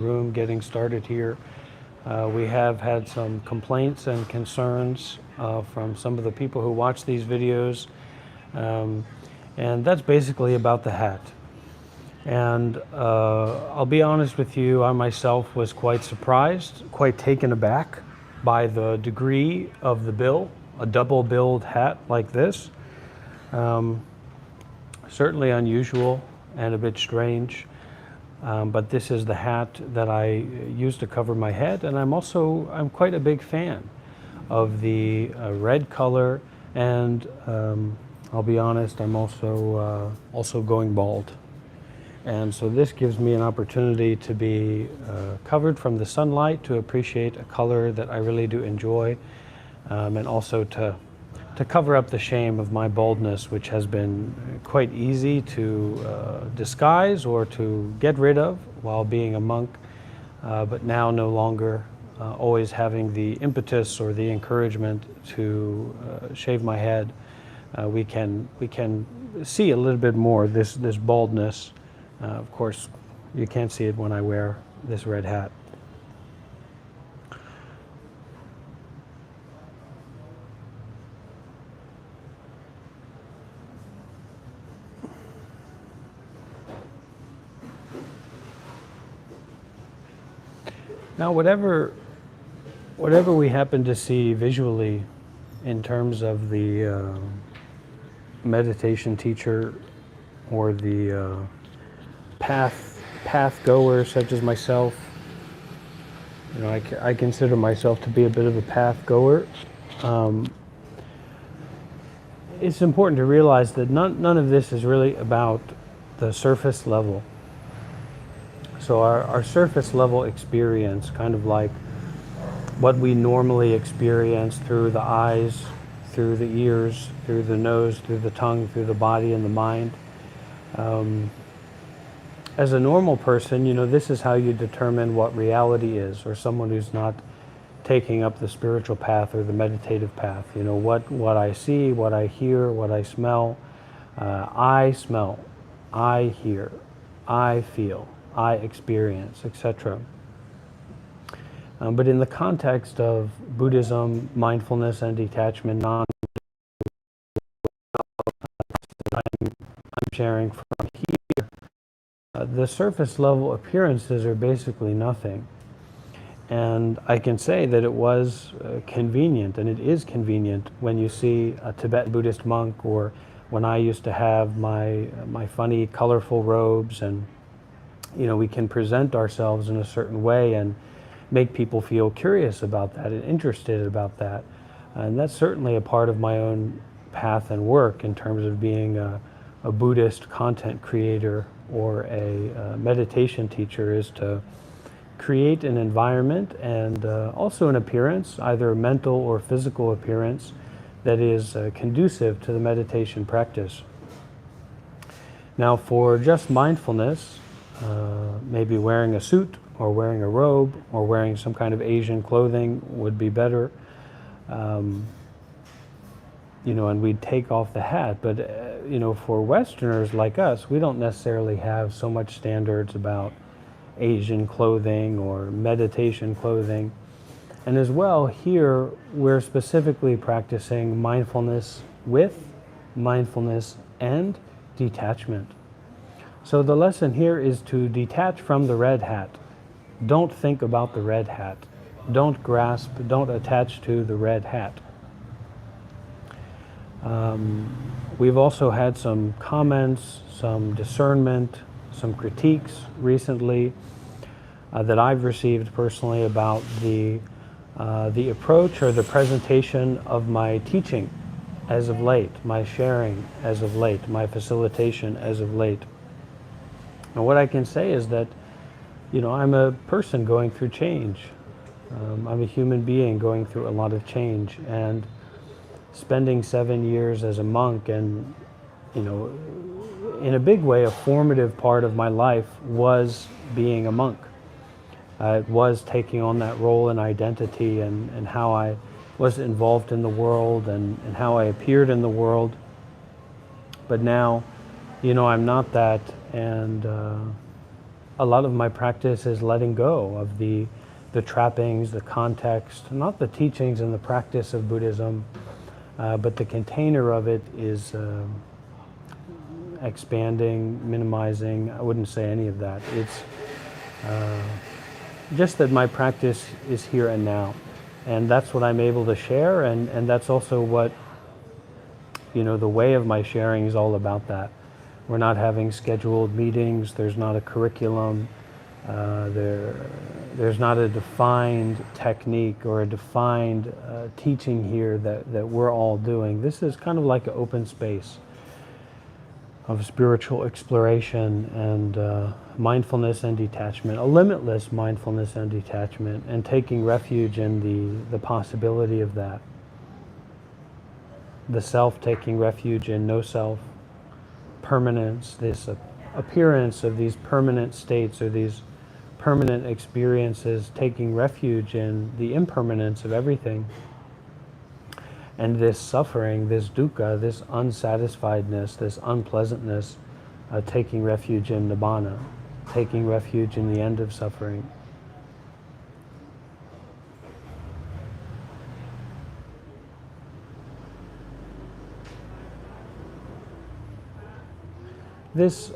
room getting started here. We have had some complaints and concerns from some of the people who watch these videos, and that's basically about the hat. And I'll be honest with you, I myself was quite surprised, quite taken aback by the degree of the bill, a double-billed hat like this. Certainly unusual and a bit strange, but this is the hat that I use to cover my head, and I'm quite a big fan of the red color, and I'll be honest, I'm also going bald. And so this gives me an opportunity to be covered from the sunlight, to appreciate a color that I really do enjoy, and also to cover up the shame of my baldness, which has been quite easy to disguise or to get rid of while being a monk, but now no longer always having the impetus or the encouragement to shave my head. We can see a little bit more this baldness. Of course, you can't see it when I wear this red hat. Now, whatever we happen to see visually in terms of the meditation teacher or the path goer such as myself, you know, I consider myself to be a bit of a path goer. It's important to realize that none of this is really about the surface level. So our surface level experience, kind of like what we normally experience through the eyes, through the ears, through the nose, through the tongue, through the body and the mind. As a normal person, you know, this is how you determine what reality is, or someone who's not taking up the spiritual path or the meditative path. You know, what I see, what I hear, what I smell. I smell, I hear, I feel, I experience, etc. But in the context of Buddhism, mindfulness and detachment, I'm sharing from here, the surface level appearances are basically nothing. And I can say that it was convenient, and it is convenient when you see a Tibetan Buddhist monk, or when I used to have my funny, colorful robes, and you know, we can present ourselves in a certain way and make people feel curious about that and interested about that. And that's certainly a part of my own path and work in terms of being a Buddhist content creator or a meditation teacher, is to create an environment and also an appearance, either a mental or physical appearance, that is conducive to the meditation practice. Now, for just mindfulness, maybe wearing a suit or wearing a robe or wearing some kind of Asian clothing would be better. You know, and we'd take off the hat. But, you know, for Westerners like us, we don't necessarily have so much standards about Asian clothing or meditation clothing. And as well, here, we're specifically practicing mindfulness and detachment. So the lesson here is to detach from the red hat. Don't think about the red hat. Don't grasp, don't attach to the red hat. We've also had some comments, some discernment, some critiques recently that I've received personally about the approach or the presentation of my teaching as of late, my sharing as of late, my facilitation as of late. And what I can say is that, you know, I'm a person going through change. I'm a human being going through a lot of change, and spending 7 years as a monk, and, you know, in a big way, a formative part of my life was being a monk. It was taking on that role and identity, and how I was involved in the world, and how I appeared in the world. But now, you know, I'm not that, and a lot of my practice is letting go of the trappings, the context, not the teachings and the practice of Buddhism, but the container of it is expanding, minimizing. I wouldn't say any of that. It's just that my practice is here and now. And that's what I'm able to share, and that's also what, the way of my sharing is all about that. We're not having scheduled meetings, there's not a curriculum, there's not a defined technique or a defined teaching here that we're all doing. This is kind of like an open space of spiritual exploration and mindfulness and detachment, a limitless mindfulness and detachment, and taking refuge in the possibility of that. The self taking refuge in no self, permanence, this appearance of these permanent states or these permanent experiences, taking refuge in the impermanence of everything. And this suffering, this dukkha, this unsatisfiedness, this unpleasantness, taking refuge in nibbana, taking refuge in the end of suffering. This,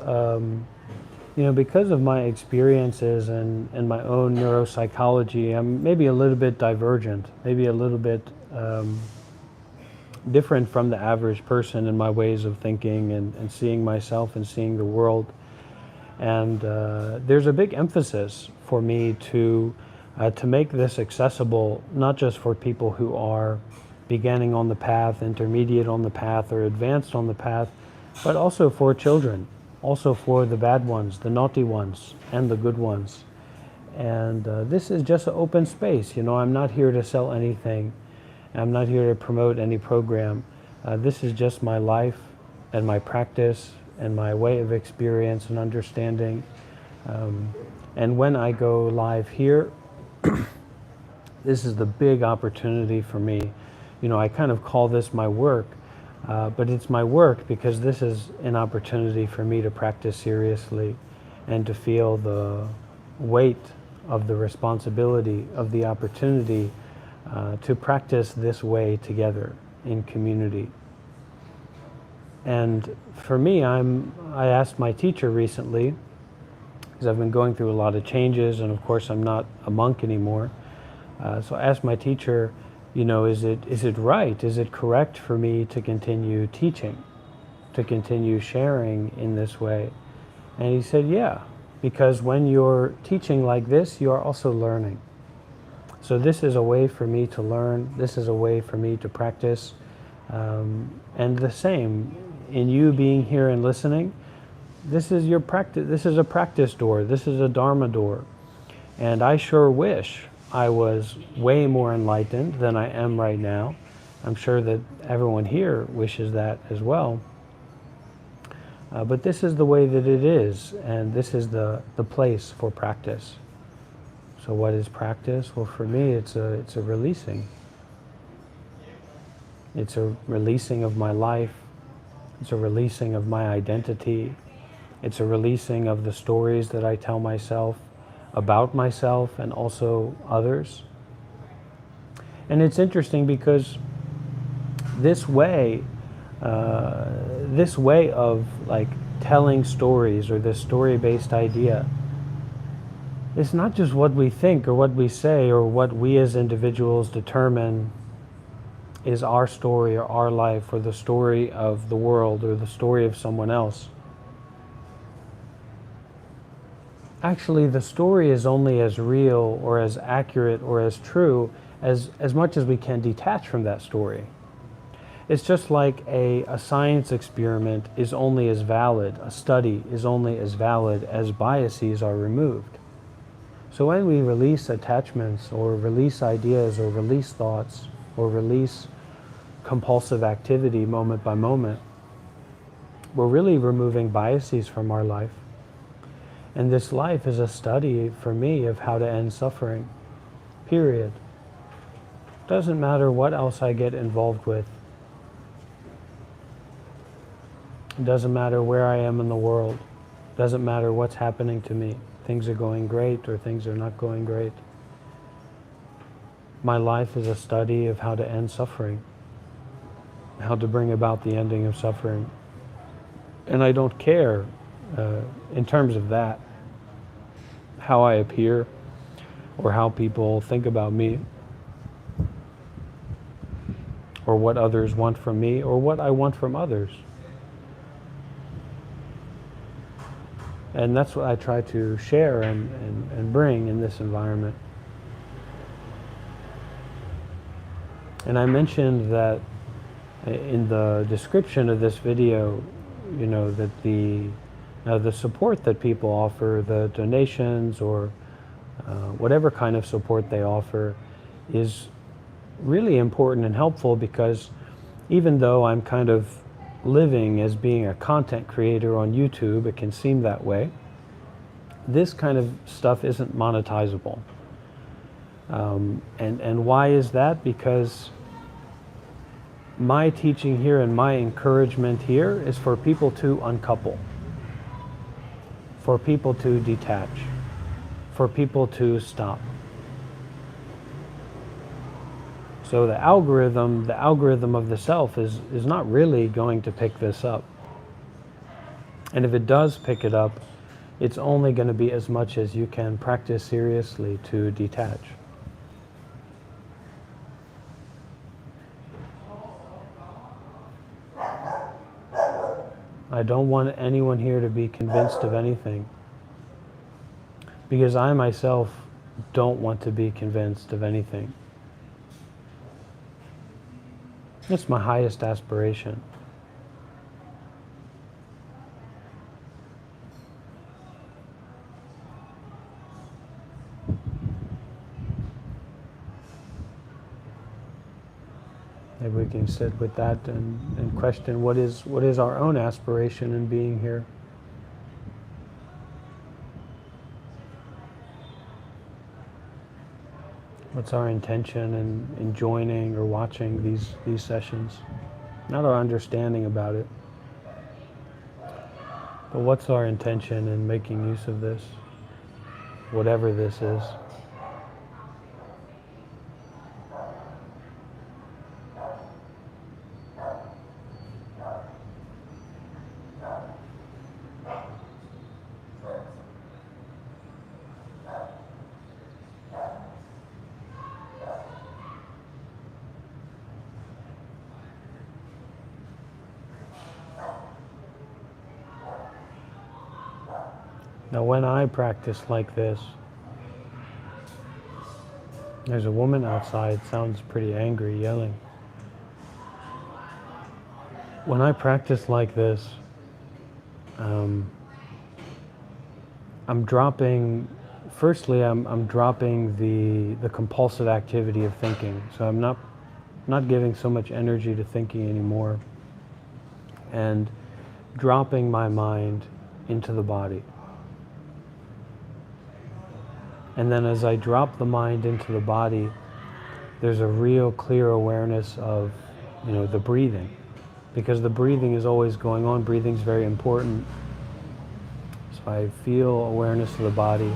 because of my experiences and my own neuropsychology, I'm maybe a little bit divergent, maybe a little bit different from the average person in my ways of thinking and seeing myself and seeing the world. And there's a big emphasis for me to make this accessible, not just for people who are beginning on the path, intermediate on the path, or advanced on the path, but also for children, also for the bad ones, the naughty ones, and the good ones. And this is just an open space. I'm not here to sell anything. I'm not here to promote any program. This is just my life and my practice and my way of experience and understanding. And when I go live here, this is the big opportunity for me. I kind of call this my work, but it's my work because this is an opportunity for me to practice seriously and to feel the weight of the responsibility of the opportunity to practice this way together in community. And for me, I asked my teacher recently, because I've been going through a lot of changes, and of course I'm not a monk anymore. So I asked my teacher, is it right, is it correct for me to continue teaching, to continue sharing in this way? And he said, yeah, because when you're teaching like this, you are also learning. So this is a way for me to learn, this is a way for me to practice, and the same, in you being here and listening, this is your practice, this is a practice door, this is a Dharma door. And I sure wish I was way more enlightened than I am right now. I'm sure that everyone here wishes that as well. But this is the way that it is, and this is the place for practice. So what is practice? Well, for me, it's a releasing. It's a releasing of my life. It's a releasing of my identity. It's a releasing of the stories that I tell myself about myself and also others. And it's interesting because this way of like telling stories, or this story-based idea, it's not just what we think or what we say or what we as individuals determine is our story or our life or the story of the world or the story of someone else. Actually, the story is only as real or as accurate or as true as much as we can detach from that story. It's just like a science experiment is only as valid, a study is only as valid as biases are removed. So when we release attachments or release ideas or release thoughts or release compulsive activity moment by moment, we're really removing biases from our life. And this life is a study for me of how to end suffering, period. Doesn't matter what else I get involved with. It doesn't matter where I am in the world. Doesn't matter what's happening to me. things are going great or things are not going great. My life is a study of how to end suffering, how to bring about the ending of suffering. And I don't care in terms of that, how I appear or how people think about me or what others want from me or what I want from others. And that's what I try to share and bring in this environment. And I mentioned that in the description of this video, you know, that the support that people offer, the donations or whatever kind of support they offer, is really important and helpful, because even though I'm kind of living as being a content creator on YouTube, it can seem that way, this kind of stuff isn't monetizable. And why is that? Because my teaching here and my encouragement here is for people to uncouple, for people to detach, for people to stop. So the algorithm of the self is not really going to pick this up. And if it does pick it up, it's only going to be as much as you can practice seriously to detach. I don't want anyone here to be convinced of anything, because I myself don't want to be convinced of anything. That's my highest aspiration. Maybe we can sit with that and question what is our own aspiration in being here. What's our intention in joining or watching these sessions? Not our understanding about it, but what's our intention in making use of this, whatever this is. Now, when I practice like this, there's a woman outside, sounds pretty angry, yelling. When I practice like this, I'm dropping, firstly, I'm dropping the compulsive activity of thinking. So I'm not giving so much energy to thinking anymore, and dropping my mind into the body. And then as I drop the mind into the body, there's a real clear awareness of, you know, the breathing. Because the breathing is always going on. Breathing is very important. So I feel awareness of the body,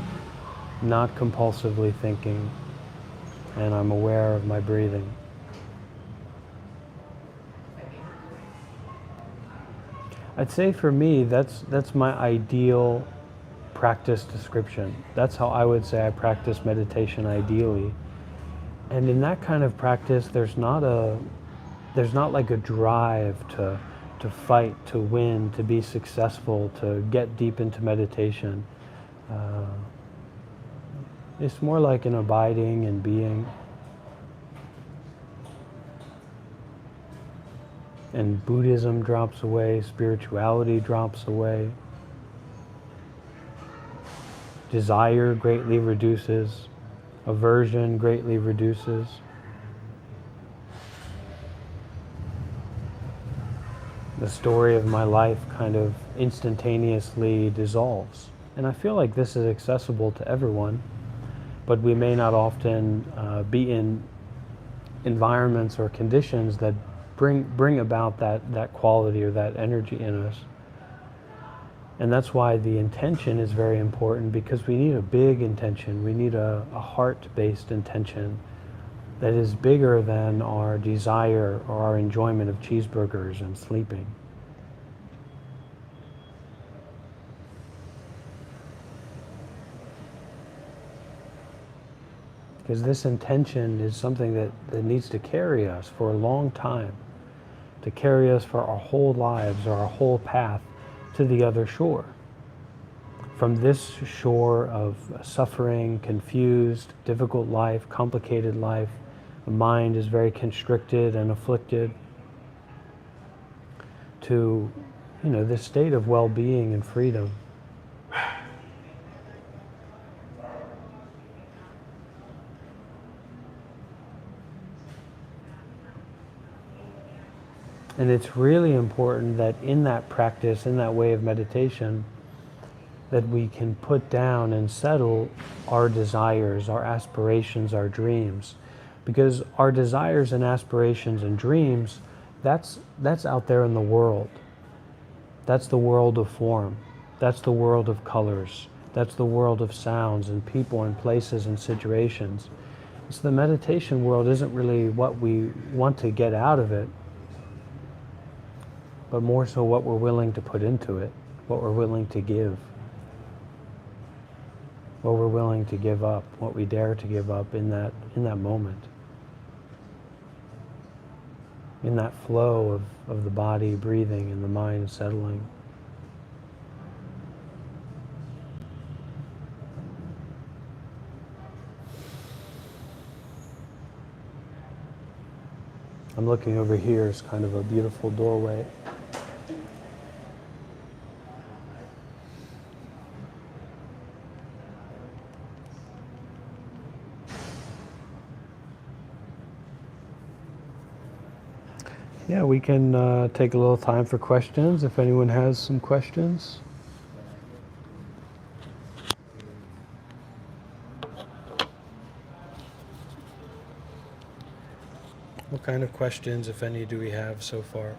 not compulsively thinking, and I'm aware of my breathing. I'd say for me, that's my ideal practice description. That's how I would say I practice meditation ideally. And in that kind of practice, there's not like a drive to fight, to win, to be successful, to get deep into meditation. It's more like an abiding and being. And Buddhism drops away, spirituality drops away. Desire greatly reduces, aversion greatly reduces. The story of my life kind of instantaneously dissolves. And I feel like this is accessible to everyone, but we may not often be in environments or conditions that bring about that quality or that energy in us. And that's why the intention is very important, because we need a big intention. We need a heart-based intention that is bigger than our desire or our enjoyment of cheeseburgers and sleeping. Because this intention is something that needs to carry us for a long time, to carry us for our whole lives or our whole path to the other shore. From this shore of suffering, confused, difficult life, complicated life, the mind is very constricted and afflicted, to, this state of well-being and freedom. And it's really important that in that practice, in that way of meditation, that we can put down and settle our desires, our aspirations, our dreams. Because our desires and aspirations and dreams, that's out there in the world. That's the world of form. That's the world of colors. That's the world of sounds and people and places and situations. So the meditation world isn't really what we want to get out of it, but more so what we're willing to put into it, what we're willing to give, what we're willing to give up, what we dare to give up in that moment, in that flow of the body breathing and the mind settling. I'm looking over here, it's kind of a beautiful doorway. Yeah, we can take a little time for questions if anyone has some questions. What kind of questions, if any, do we have so far?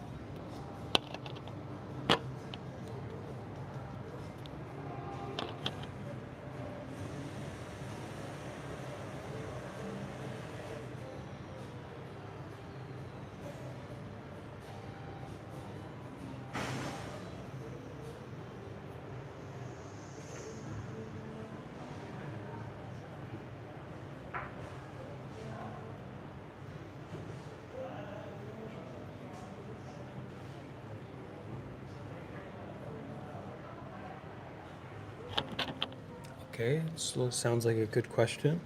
Okay, sounds like a good question.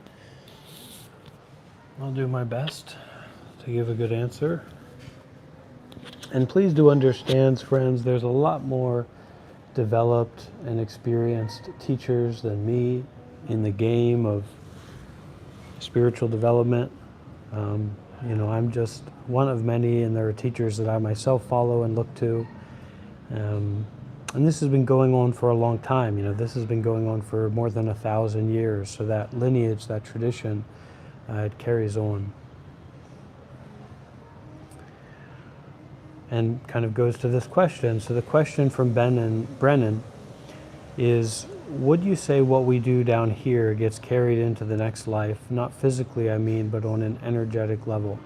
I'll do my best to give a good answer. And please do understand, friends, there's a lot more developed and experienced teachers than me in the game of spiritual development. I'm just one of many, and there are teachers that I myself follow and look to. And this has been going on for a long time. This has been going on for more than 1,000 years. So that lineage, that tradition, it carries on. And kind of goes to this question. So the question from Brennan is, would you say what we do down here gets carried into the next life? Not physically, I mean, but on an energetic level.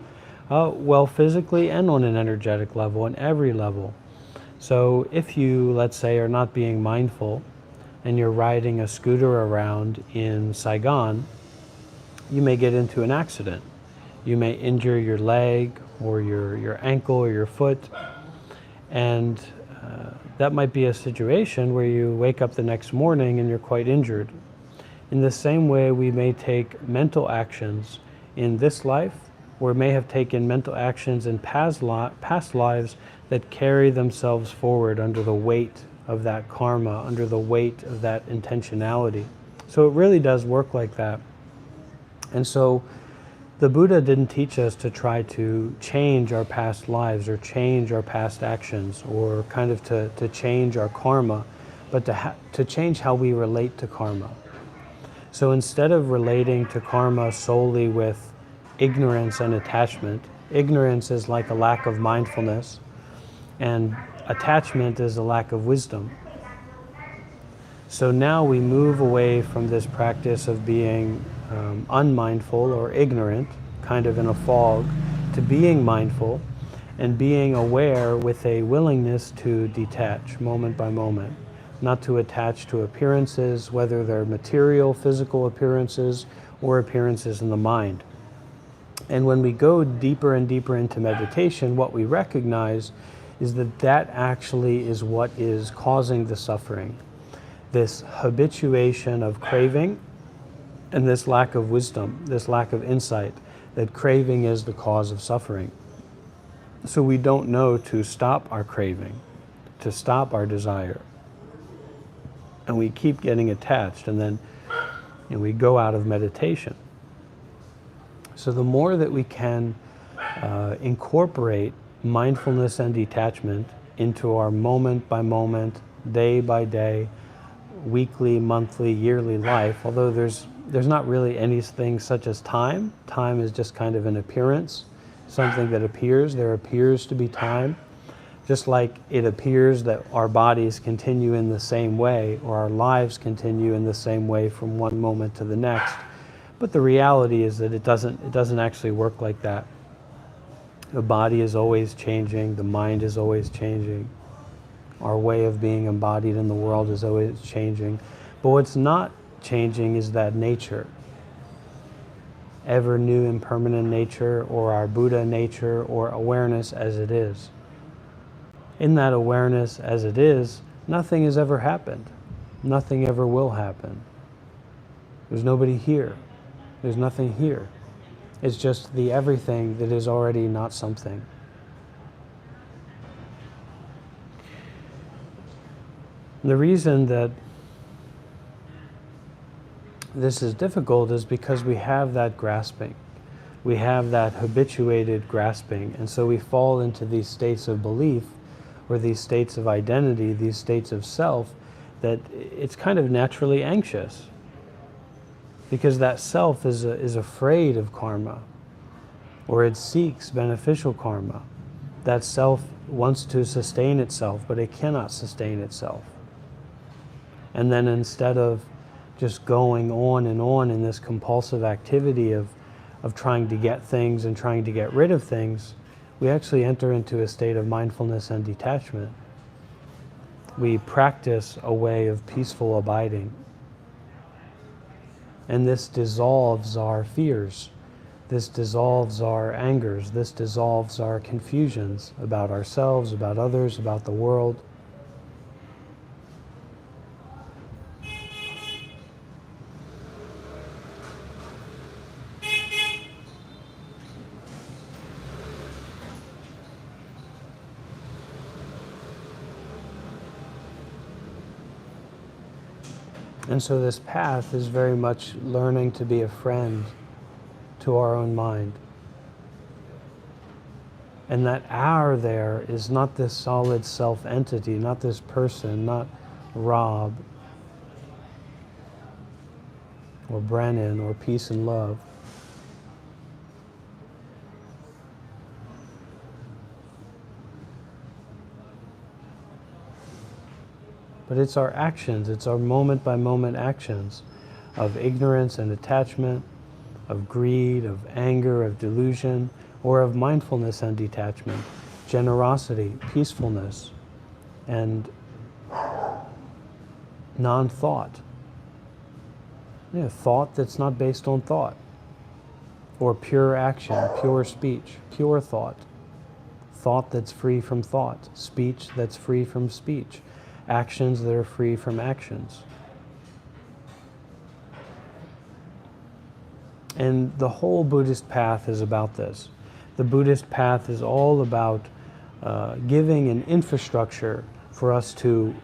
Well, physically and on an energetic level, on every level. So if you, let's say, are not being mindful and you're riding a scooter around in Saigon, you may get into an accident. You may injure your leg or your ankle or your foot, and that might be a situation where you wake up the next morning and you're quite injured. In the same way, we may take mental actions in this life, or may have taken mental actions in past lives that carry themselves forward under the weight of that karma, under the weight of that intentionality. So it really does work like that. And so the Buddha didn't teach us to try to change our past lives or change our past actions or kind of to change our karma, but to change how we relate to karma. So instead of relating to karma solely with ignorance and attachment, ignorance is like a lack of mindfulness, and attachment is a lack of wisdom. So now we move away from this practice of being unmindful or ignorant, kind of in a fog, to being mindful and being aware with a willingness to detach moment by moment, not to attach to appearances, whether they're material, physical appearances, or appearances in the mind. And when we go deeper and deeper into meditation, what we recognize is that that actually is what is causing the suffering. This habituation of craving and this lack of wisdom, this lack of insight, that craving is the cause of suffering. So we don't know to stop our craving, to stop our desire. And we keep getting attached, and then we go out of meditation. So the more that we can incorporate mindfulness and detachment into our moment by moment, day by day, weekly, monthly, yearly life, although there's not really anything such as time. Time is just kind of an appearance, something that appears. There appears to be time, just like it appears that our bodies continue in the same way, or our lives continue in the same way from one moment to the next. But the reality is that it doesn't actually work like that. The body is always changing, the mind is always changing. Our way of being embodied in the world is always changing. But what's not changing is that nature. Ever new impermanent nature, or our Buddha nature, or awareness as it is. In that awareness as it is, nothing has ever happened. Nothing ever will happen. There's nobody here. There's nothing here. It's just the everything that is already not something. The reason that this is difficult is because we have that grasping. We have that habituated grasping, and so we fall into these states of belief, or these states of identity, these states of self, that it's kind of naturally anxious. Because that self is afraid of karma, or it seeks beneficial karma. That self wants to sustain itself, but it cannot sustain itself. And then instead of just going on in this compulsive activity of trying to get things and trying to get rid of things, we actually enter into a state of mindfulness and detachment. We practice a way of peaceful abiding. And this dissolves our fears. This dissolves our angers. This dissolves our confusions about ourselves, about others, about the world. And so this path is very much learning to be a friend to our own mind. And that our there is not this solid self-entity, not this person, not Rob, or Brennan, or peace and love. But it's our actions, it's our moment-by-moment actions of ignorance and attachment, of greed, of anger, of delusion, or of mindfulness and detachment, generosity, peacefulness, and non-thought. Thought that's not based on thought, or pure action, pure speech, pure thought, thought that's free from thought, speech that's free from speech, actions that are free from actions. And the whole Buddhist path is about this. The Buddhist path is all about giving an infrastructure for us to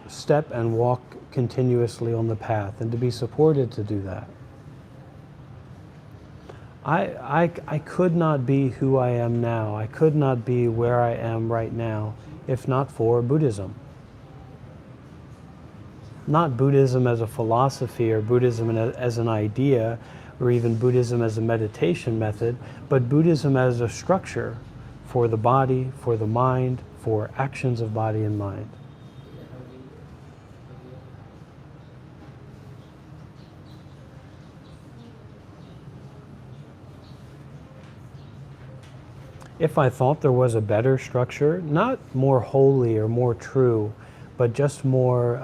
step and walk continuously on the path, and to be supported to do that. I could not be who I am now. I could not be where I am right now if not for Buddhism. Not Buddhism as a philosophy, or Buddhism as an idea, or even Buddhism as a meditation method, but Buddhism as a structure for the body, for the mind, for actions of body and mind. if I thought there was a better structure, not more holy or more true, but just more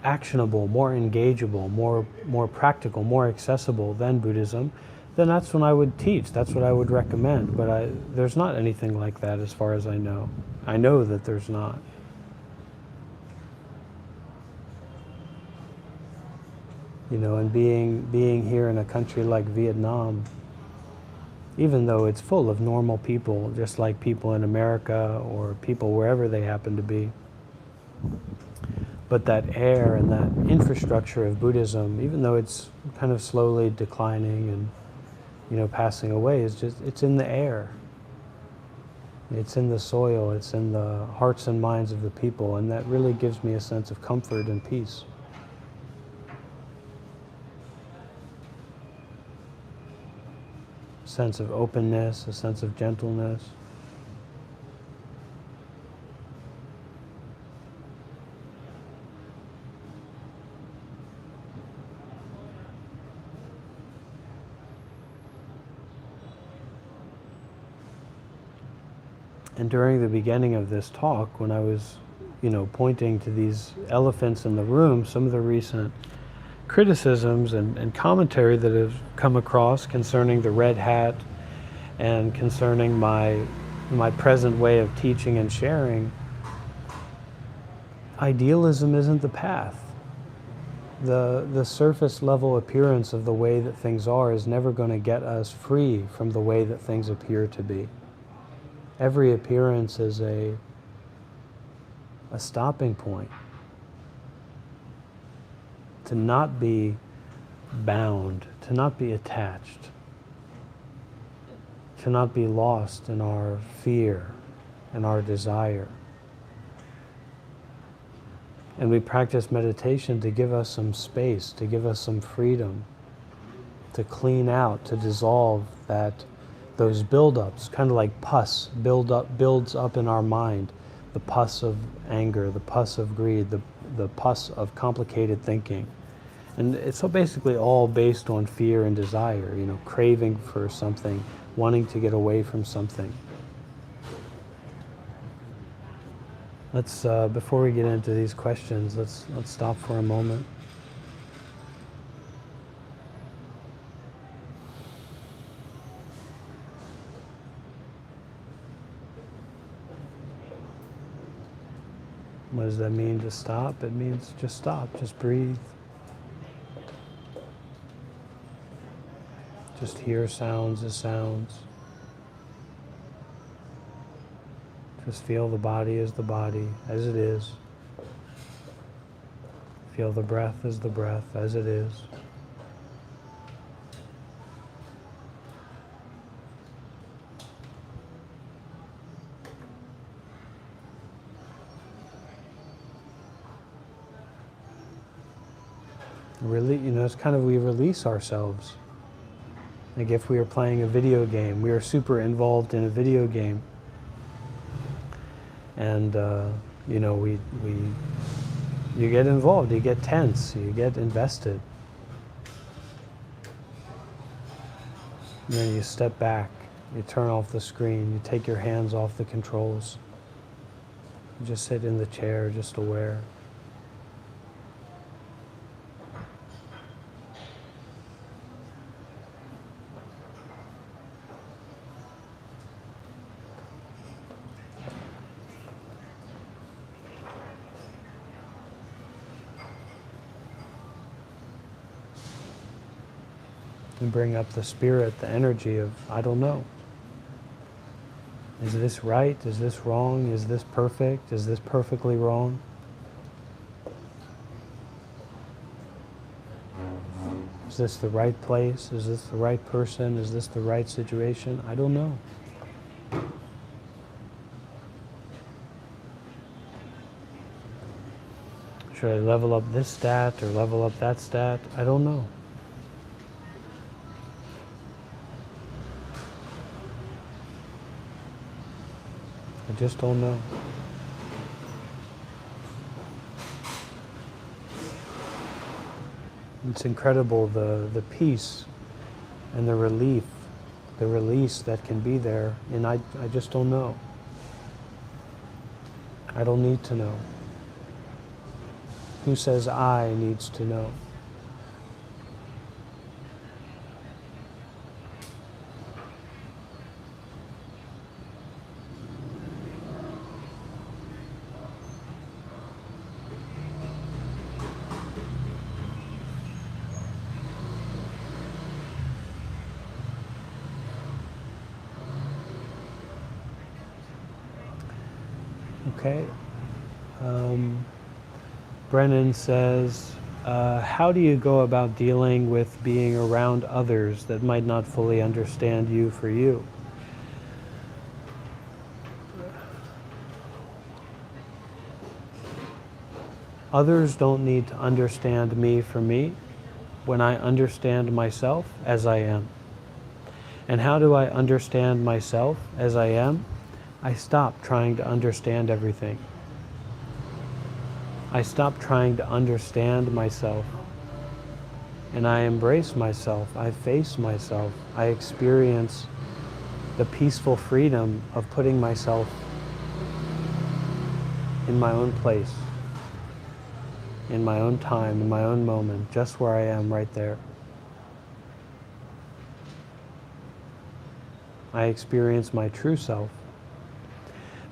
actionable, more engageable, more practical, more accessible than Buddhism, then that's when I would teach. That's what I would recommend. But there's not anything like that as far as I know. I know that there's not. You know, and being here in a country like Vietnam, even though it's full of normal people, just like people in America or people wherever they happen to be, but that air and that infrastructure of Buddhism, even though it's kind of slowly declining and, you know, passing away, it's in the air. It's in the soil, it's in the hearts and minds of the people, and that really gives me a sense of comfort and peace. A sense of openness, a sense of gentleness. And during the beginning of this talk, when I was, you know, pointing to these elephants in the room, some of the recent criticisms and commentary that have come across concerning the red hat and concerning my present way of teaching and sharing, idealism isn't the path. The surface level appearance of the way that things are is never going to get us free from the way that things appear to be. Every appearance is a stopping point. To not be bound, to not be attached, to not be lost in our fear and our desire. And we practice meditation to give us some space, to give us some freedom, to clean out, to dissolve those buildups, kind of like pus builds up in our mind, the pus of anger, the pus of greed, the pus of complicated thinking. And it's so basically all based on fear and desire, you know, craving for something, wanting to get away from something. Let's, before we get into these questions, let's stop for a moment. What does that mean, to stop? It means just stop, just breathe. Just hear sounds as sounds. Just feel the body as the body, as it is. Feel the breath as the breath, as it is. Really, you know, it's kind of, we release ourselves. Like if we are playing a video game, we are super involved in a video game. And, you know, you get involved, you get tense, you get invested. And then you step back, you turn off the screen, you take your hands off the controls. You just sit in the chair, just aware. And bring up the spirit, the energy of, I don't know. Is this right? Is this wrong? Is this perfect? Is this perfectly wrong? Is this the right place? Is this the right person? Is this the right situation? I don't know. Should I level up this stat or level up that stat? I don't know. I just don't know. It's incredible, the peace and the relief the release that can be there, and I just don't know. I don't need to know. Who says I needs to know? Okay. Brennan says, how do you go about dealing with being around others that might not fully understand you for you? Others don't need to understand me for me when I understand myself as I am. And how do I understand myself as I am? I stop trying to understand everything. I stop trying to understand myself. And I embrace myself. I face myself. I experience the peaceful freedom of putting myself in my own place, in my own time, in my own moment, just where I am right there. I experience my true self.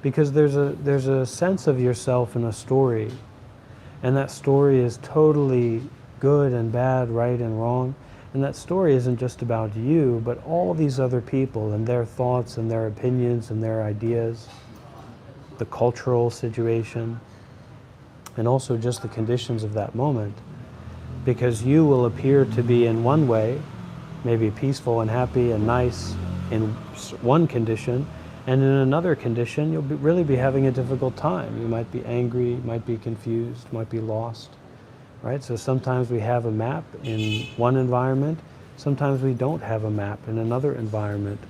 Because there's a sense of yourself in a story, and that story is totally good and bad, right and wrong, and that story isn't just about you, but all these other people and their thoughts and their opinions and their ideas, the cultural situation, and also just the conditions of that moment. Because you will appear to be in one way, maybe peaceful and happy and nice in one condition, and in another condition, you'll really be having a difficult time. You might be angry, you might be confused, might be lost, right? So sometimes we have a map in one environment, sometimes we don't have a map in another environment.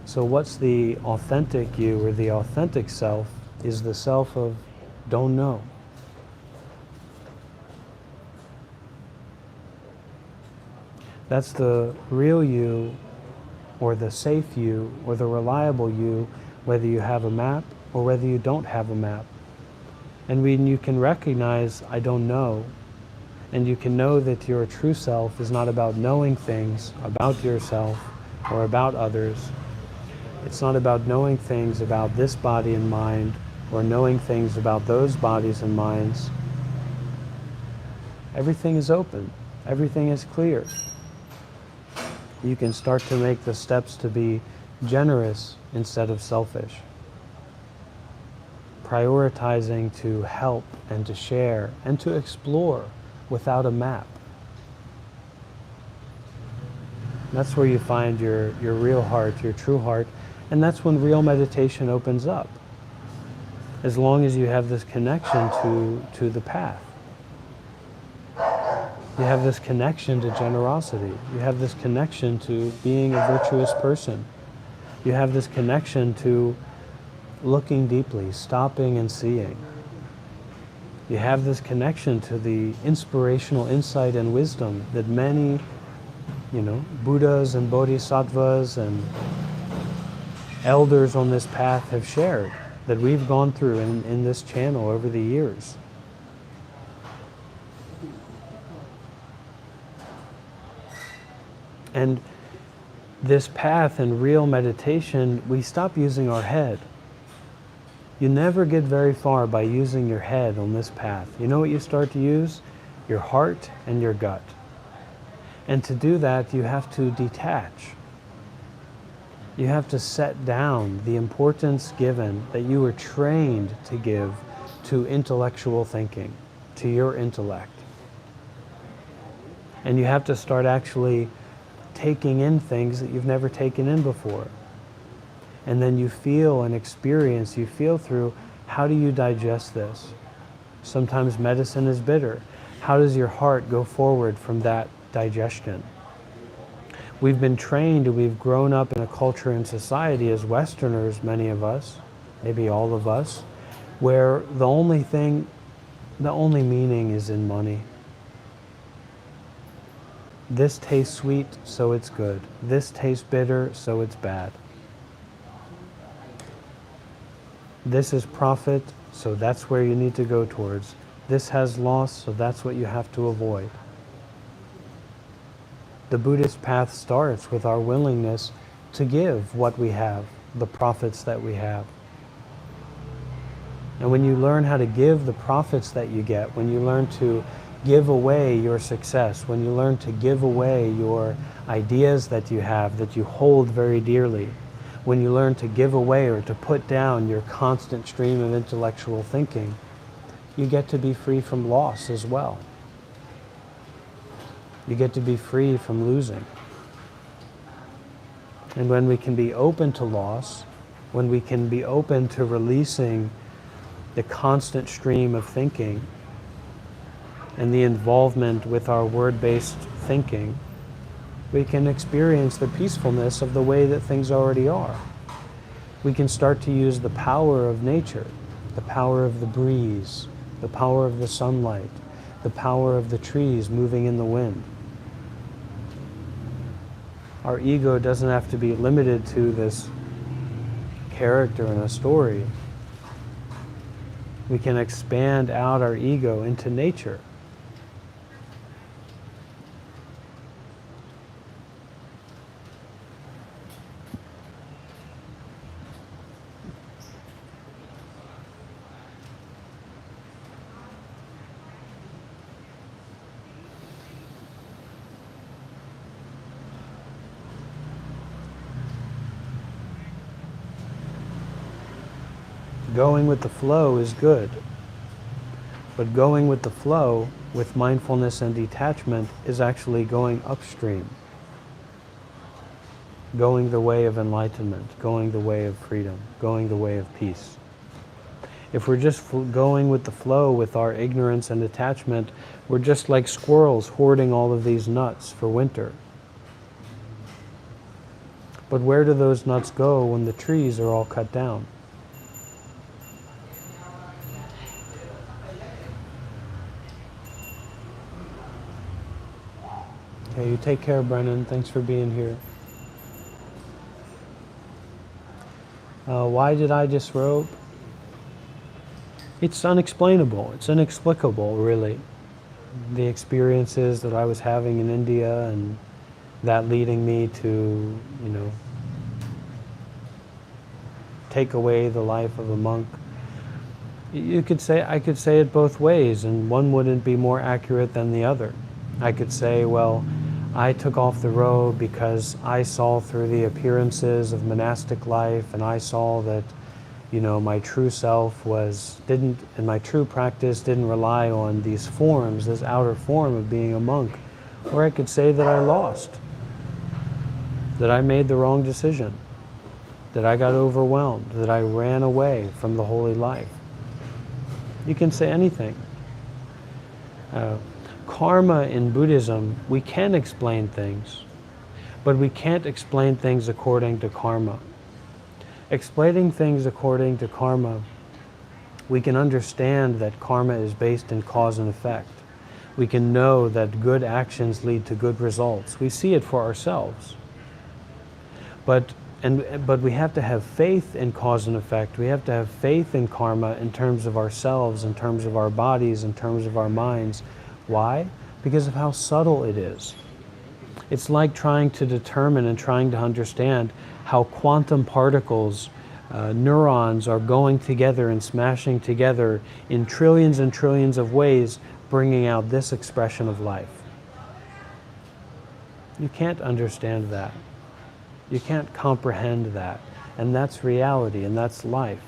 So what's the authentic you, or the authentic self, is the self of don't know. That's the real you, or the safe you, or the reliable you, whether you have a map or whether you don't have a map. And when you can recognize, I don't know, and you can know that your true self is not about knowing things about yourself or about others. It's not about knowing things about this body and mind, or knowing things about those bodies and minds. Everything is open. Everything is clear. You can start to make the steps to be generous instead of selfish. Prioritizing to help and to share and to explore without a map. That's where you find your real heart, your true heart, and that's when real meditation opens up. As long as you have this connection to the path. You have this connection to generosity. You have this connection to being a virtuous person. You have this connection to looking deeply, stopping and seeing. You have this connection to the inspirational insight and wisdom that many, Buddhas and Bodhisattvas and elders on this path have shared, that we've gone through in this channel over the years. And this path and real meditation, we stop using our head. You never get very far by using your head on this path. You know what you start to use? Your heart and your gut. And to do that, you have to detach. You have to set down the importance given that you were trained to give to intellectual thinking, to your intellect. And you have to start actually taking in things that you've never taken in before. And then you feel and experience, you feel through, how do you digest this? Sometimes medicine is bitter. How does your heart go forward from that digestion? We've been trained, we've grown up in a culture and society as Westerners, many of us, maybe all of us, where the only meaning is in money. This tastes sweet, so it's good. This tastes bitter, so it's bad. This is profit, so that's where you need to go towards. This has loss, so that's what you have to avoid. The Buddhist path starts with our willingness to give what we have, the profits that we have. And when you learn how to give the profits that you get, when you learn to give away your success, when you learn to give away your ideas that you have, that you hold very dearly, when you learn to give away or to put down your constant stream of intellectual thinking, you get to be free from loss as well. You get to be free from losing. And when we can be open to loss, when we can be open to releasing the constant stream of thinking and the involvement with our word-based thinking, we can experience the peacefulness of the way that things already are. We can start to use the power of nature, the power of the breeze, the power of the sunlight, the power of the trees moving in the wind. Our ego doesn't have to be limited to this character in a story. We can expand out our ego into nature. Going with the flow is good, but going with the flow with mindfulness and detachment is actually going upstream, going the way of enlightenment, going the way of freedom, going the way of peace. If we're just going with the flow with our ignorance and attachment, we're just like squirrels hoarding all of these nuts for winter. But where do those nuts go when the trees are all cut down? Okay, you take care, Brennan. Thanks for being here. Why did I disrobe? It's unexplainable. It's inexplicable, really. The experiences that I was having in India and that leading me to, take away the life of a monk. I could say it both ways, and one wouldn't be more accurate than the other. I could say, well, I took off the robe because I saw through the appearances of monastic life, and I saw that, my true self and my true practice didn't rely on these forms, this outer form of being a monk. Or I could say that I lost, that I made the wrong decision, that I got overwhelmed, that I ran away from the holy life. You can say anything. Karma in Buddhism, we can explain things, but we can't explain things according to karma. Explaining things according to karma, we can understand that karma is based in cause and effect. We can know that good actions lead to good results. We see it for ourselves. But we have to have faith in cause and effect. We have to have faith in karma in terms of ourselves, in terms of our bodies, in terms of our minds. Why? Because of how subtle it is. It's like trying to determine and trying to understand how quantum particles, neurons, are going together and smashing together in trillions and trillions of ways, bringing out this expression of life. You can't understand that. You can't comprehend that. And that's reality, and that's life.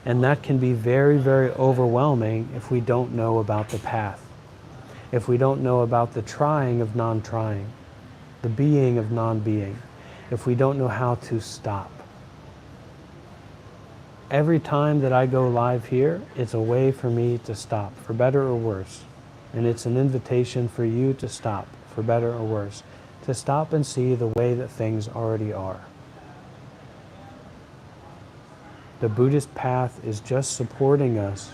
And that can be very, very overwhelming if we don't know about the path. If we don't know about the trying of non-trying, the being of non-being, if we don't know how to stop. Every time that I go live here, it's a way for me to stop, for better or worse. And it's an invitation for you to stop, for better or worse, to stop and see the way that things already are. The Buddhist path is just supporting us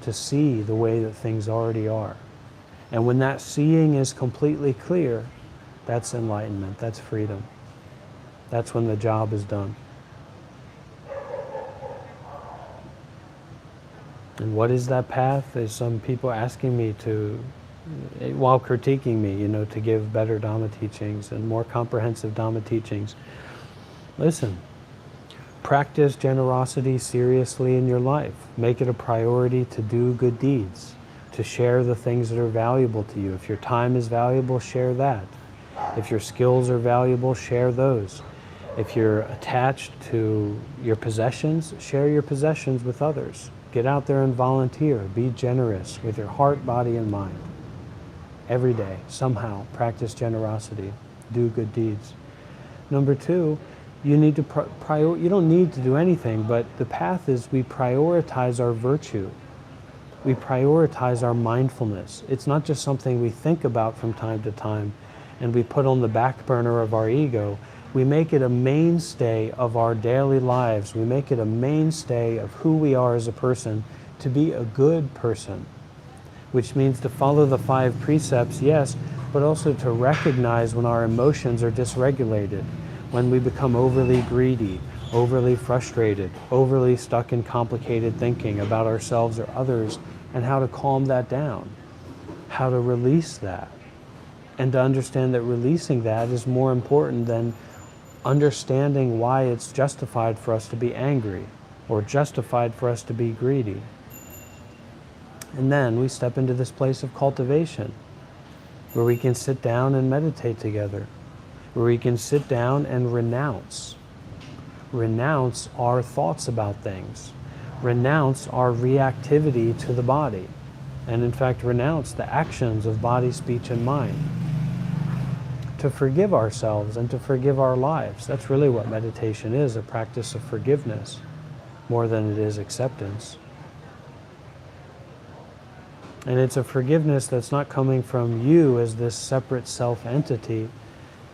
to see the way that things already are. And when that seeing is completely clear, that's enlightenment, that's freedom. That's when the job is done. And what is that path? There's some people asking me to, while critiquing me, to give better Dhamma teachings and more comprehensive Dhamma teachings. Listen, practice generosity seriously in your life. Make it a priority to do good deeds, to share the things that are valuable to you. If your time is valuable, share that. If your skills are valuable, share those. If you're attached to your possessions, share your possessions with others. Get out there and volunteer. Be generous with your heart, body, and mind. Every day, somehow, practice generosity. Do good deeds. Number two, you need to you don't need to do anything, but the path is we prioritize our virtue. We prioritize our mindfulness. It's not just something we think about from time to time and we put on the back burner of our ego. We make it a mainstay of our daily lives. We make it a mainstay of who we are as a person, to be a good person, which means to follow the 5 precepts, yes, but also to recognize when our emotions are dysregulated, when we become overly greedy, overly frustrated, overly stuck in complicated thinking about ourselves or others, and how to calm that down, how to release that, and to understand that releasing that is more important than understanding why it's justified for us to be angry or justified for us to be greedy. And then we step into this place of cultivation where we can sit down and meditate together, where we can sit down and renounce our thoughts about things, renounce our reactivity to the body, and in fact renounce the actions of body, speech, and mind. To forgive ourselves and to forgive our lives. That's really what meditation is, a practice of forgiveness, more than it is acceptance. And it's a forgiveness that's not coming from you as this separate self-entity.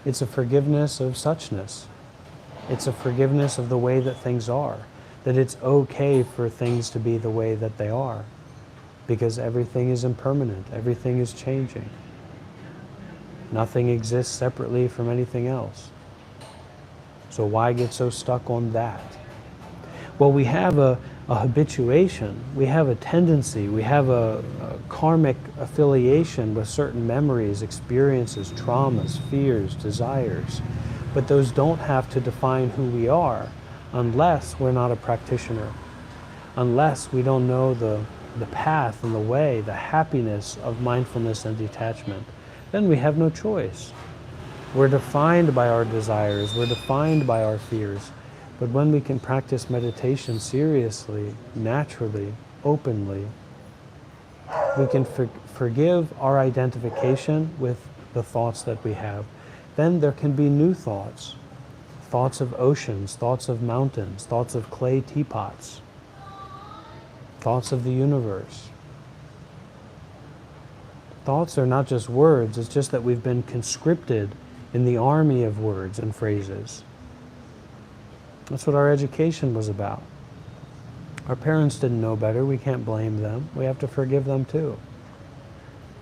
It's a forgiveness of suchness. It's a forgiveness of the way that things are, that it's okay for things to be the way that they are, because everything is impermanent, everything is changing. Nothing exists separately from anything else. So why get so stuck on that? Well, we have a habituation, we have a tendency, we have a karmic affiliation with certain memories, experiences, traumas, fears, desires. But those don't have to define who we are unless we're not a practitioner, unless we don't know the path and the way, the happiness of mindfulness and detachment. Then we have no choice. We're defined by our desires, we're defined by our fears. But when we can practice meditation seriously, naturally, openly, we can forgive our identification with the thoughts that we have. Then there can be new thoughts. Thoughts of oceans, thoughts of mountains, thoughts of clay teapots, thoughts of the universe. Thoughts are not just words, it's just that we've been conscripted in the army of words and phrases. That's what our education was about. Our parents didn't know better, we can't blame them. We have to forgive them too.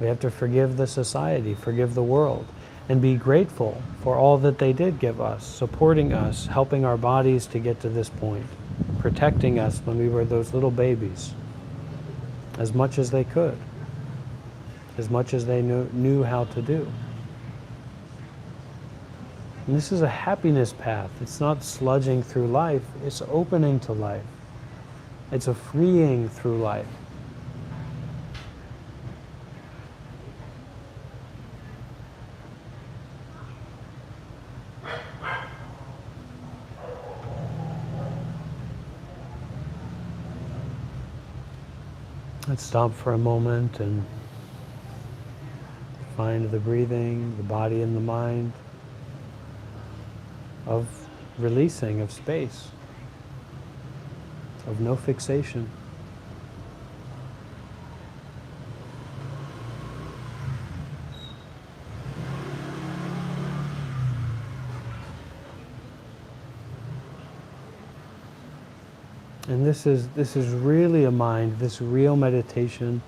We have to forgive the society, forgive the world, and be grateful for all that they did give us, supporting us, helping our bodies to get to this point, protecting us when we were those little babies, as much as they could, as much as they knew how to do. And this is a happiness path. It's not sludging through life, it's opening to life. It's a freeing through life. Let's stop for a moment and find the breathing, the body and the mind, of releasing, of space, of no fixation. And this is really a mind, this real meditation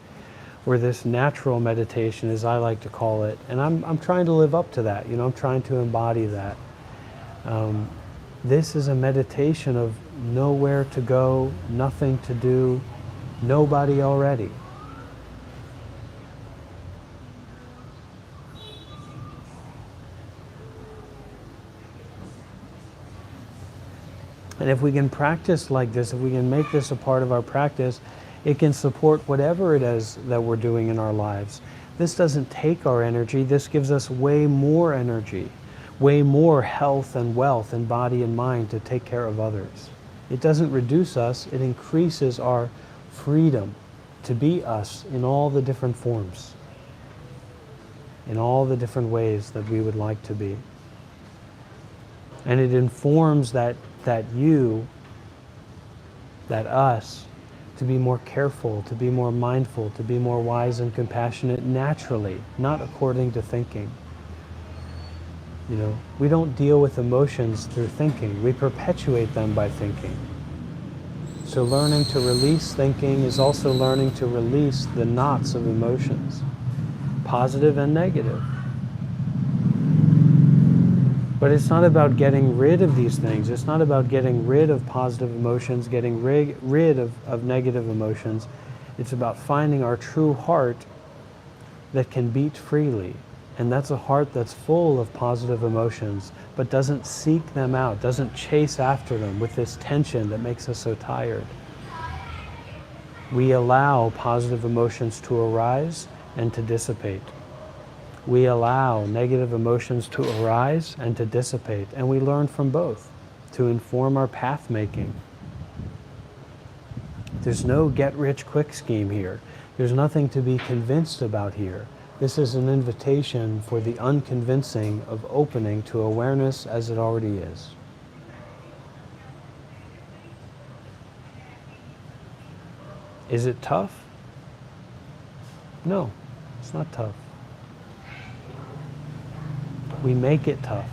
or this natural meditation, as I like to call it. And I'm trying to live up to that. I'm trying to embody that. This is a meditation of nowhere to go, nothing to do, nobody already. And if we can practice like this, if we can make this a part of our practice, it can support whatever it is that we're doing in our lives. This doesn't take our energy, this gives us way more energy, way more health and wealth in body and mind to take care of others. It doesn't reduce us, it increases our freedom to be us in all the different forms, in all the different ways that we would like to be. And it informs that you, that us, to be more careful, to be more mindful, to be more wise and compassionate naturally, not according to thinking. We don't deal with emotions through thinking. We perpetuate them by thinking. So learning to release thinking is also learning to release the knots of emotions, positive and negative. But it's not about getting rid of these things. It's not about getting rid of positive emotions, getting rid of negative emotions. It's about finding our true heart that can beat freely. And that's a heart that's full of positive emotions, but doesn't seek them out, doesn't chase after them with this tension that makes us so tired. We allow positive emotions to arise and to dissipate. We allow negative emotions to arise and to dissipate, and we learn from both to inform our path making. There's no get-rich-quick scheme here. There's nothing to be convinced about here. This is an invitation for the unconvincing of opening to awareness as it already is. Is it tough? No, it's not tough. We make it tough.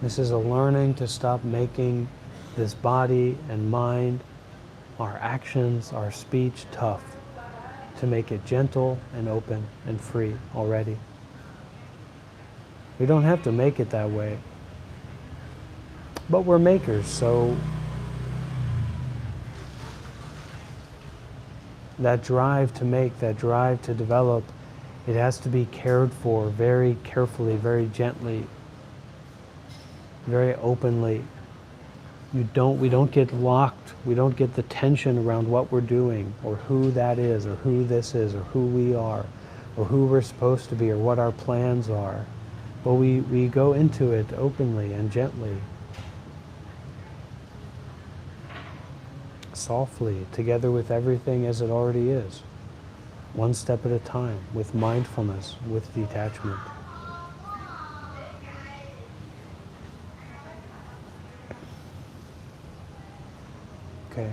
This is a learning to stop making this body and mind, our actions, our speech tough, to make it gentle and open and free already. We don't have to make it that way. But we're makers, so that drive to make, that drive to develop, it has to be cared for very carefully, very gently, very openly. We don't get locked, we don't get the tension around what we're doing, or who that is, or who this is, or who we are, or who we're supposed to be, or what our plans are. But we go into it openly and gently, softly, together with everything as it already is, one step at a time, with mindfulness, with detachment. Okay.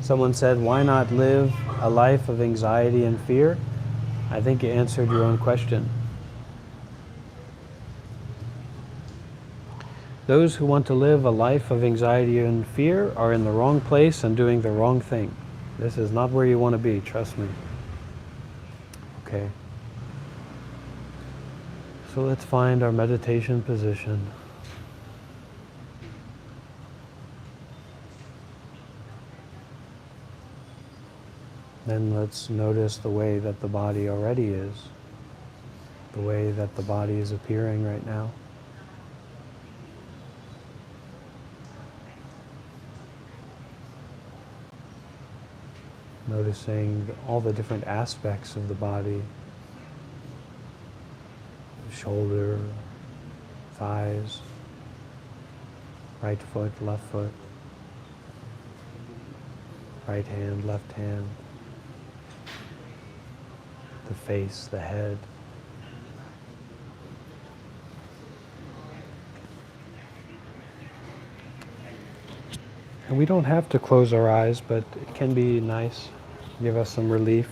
Someone said, why not live a life of anxiety and fear? I think you answered your own question. Those who want to live a life of anxiety and fear are in the wrong place and doing the wrong thing. This is not where you want to be, trust me. Okay. So let's find our meditation position. Then let's notice the way that the body already is, the way that the body is appearing right now. Noticing all the different aspects of the body, shoulder, thighs, right foot, left foot, right hand, left hand, the face, the head. And we don't have to close our eyes, but it can be nice. give us some relief.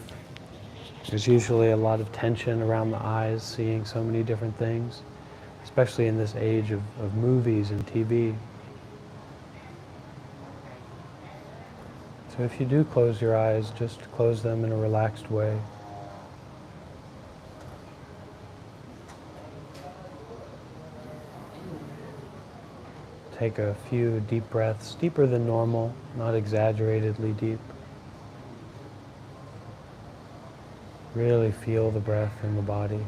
There's usually a lot of tension around the eyes, seeing so many different things, especially in this age of movies and TV. So if you do close your eyes, just close them in a relaxed way. Take a few deep breaths, deeper than normal, not exaggeratedly deep. Really feel the breath in the body.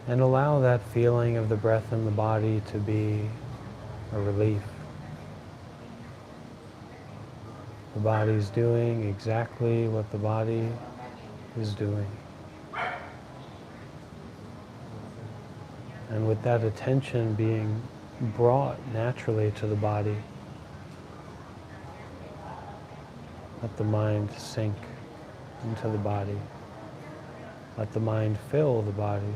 And allow that feeling of the breath in the body to be a relief. The body's doing exactly what the body is doing. And with that attention being brought naturally to the body, let the mind sink into the body. Let the mind fill the body.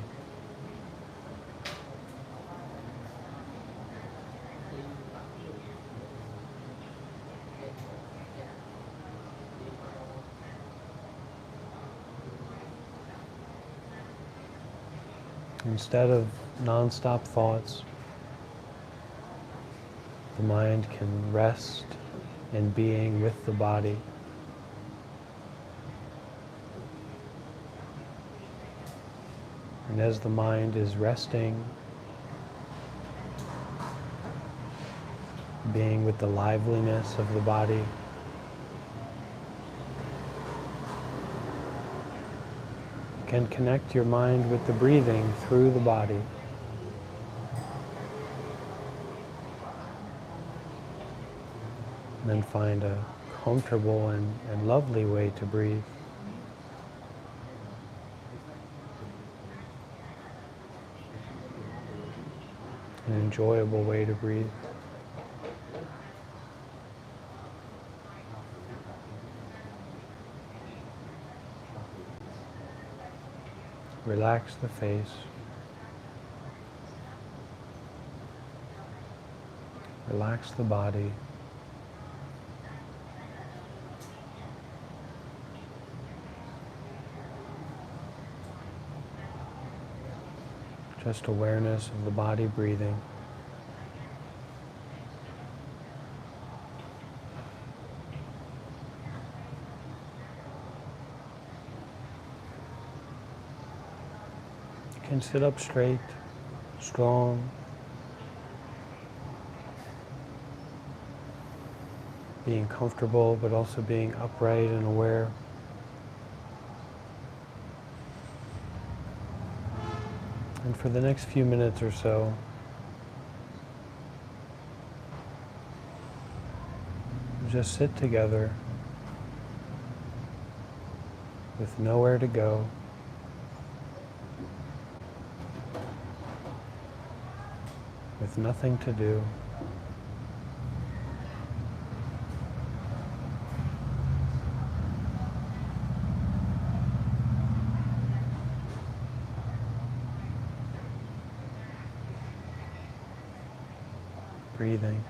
Instead of non-stop thoughts, the mind can rest in being with the body. And as the mind is resting, being with the liveliness of the body, can connect your mind with the breathing through the body. And then find a comfortable and lovely way to breathe. An enjoyable way to breathe. Relax the face. Relax the body. Just awareness of the body breathing. You can sit up straight, strong, being comfortable but also being upright and aware. And for the next few minutes or so, just sit together with nowhere to go, with nothing to do. Breathing.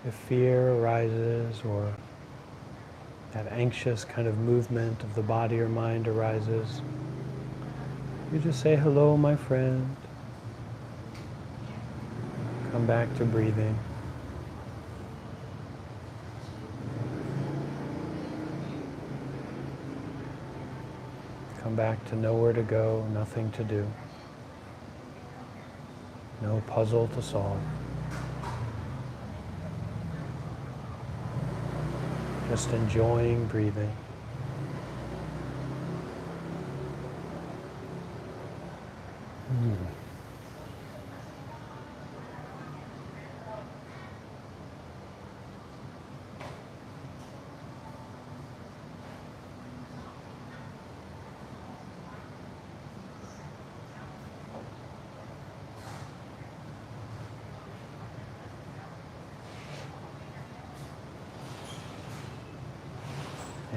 If fear arises or that anxious kind of movement of the body or mind arises, you just say, "Hello, my friend." Come back to breathing. Come back to nowhere to go, nothing to do. No puzzle to solve. Just enjoying breathing.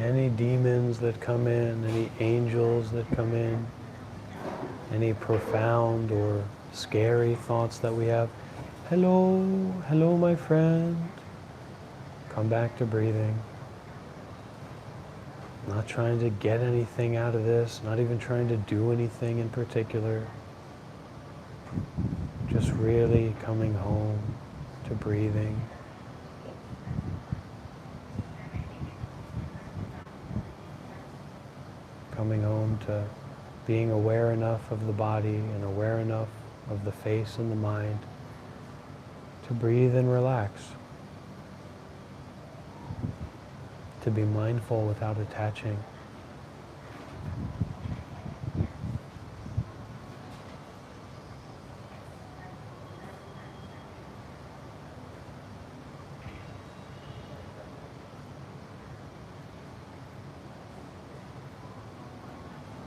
Any demons that come in, any angels that come in, any profound or scary thoughts that we have. Hello, hello my friend. Come back to breathing. Not trying to get anything out of this, not even trying to do anything in particular. Just really coming home to breathing. Coming home to being aware enough of the body and aware enough of the face and the mind to breathe and relax. To be mindful without attaching.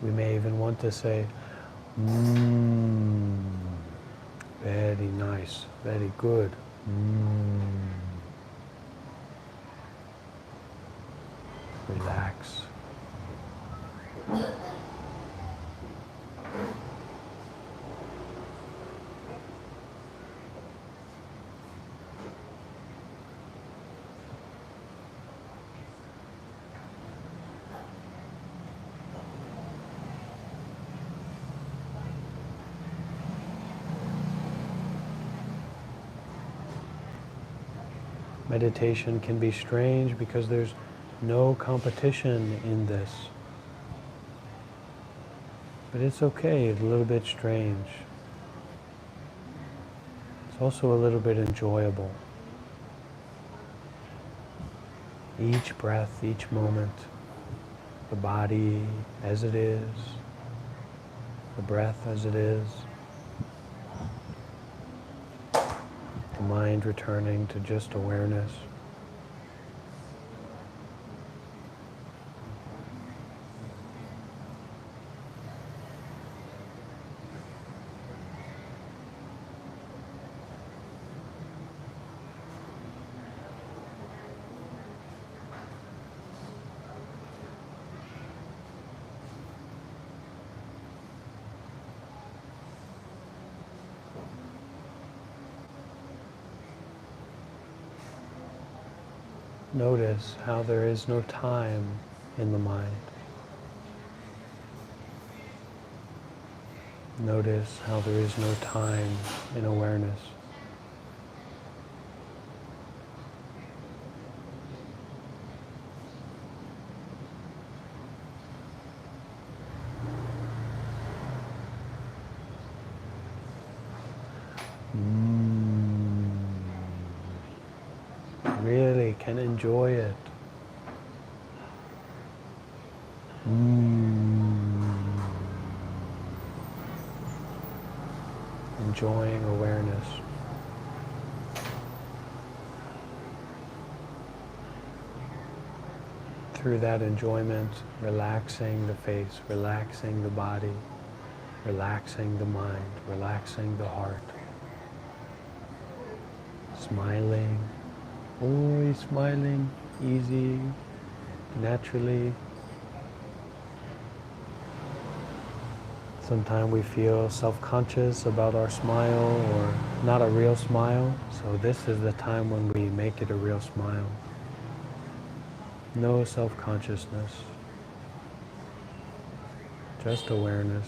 We may even want to say, very nice, very good. Relax. Meditation can be strange because there's no competition in this. But it's okay, it's a little bit strange. It's also a little bit enjoyable. Each breath, each moment, the body as it is, the breath as it is, the mind returning to just awareness. Notice how there is no time in the mind. Notice how there is no time in awareness. Really can enjoy it. Enjoying awareness. Through that enjoyment, relaxing the face, relaxing the body, relaxing the mind, relaxing the heart. Smiling, always smiling, easy, naturally. Sometimes we feel self-conscious about our smile or not a real smile, so this is the time when we make it a real smile. No self-consciousness, just awareness,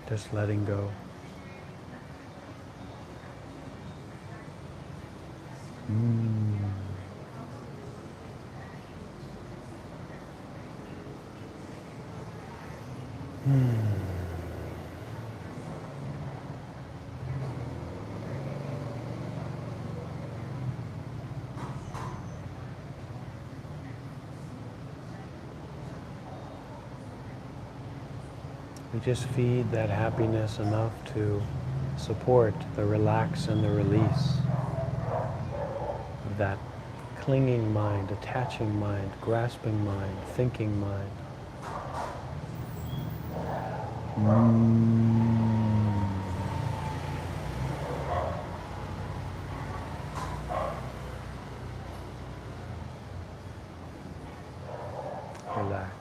just letting go. We just feed that happiness enough to support the relax and the release of that clinging mind, attaching mind, grasping mind, thinking mind. Relax.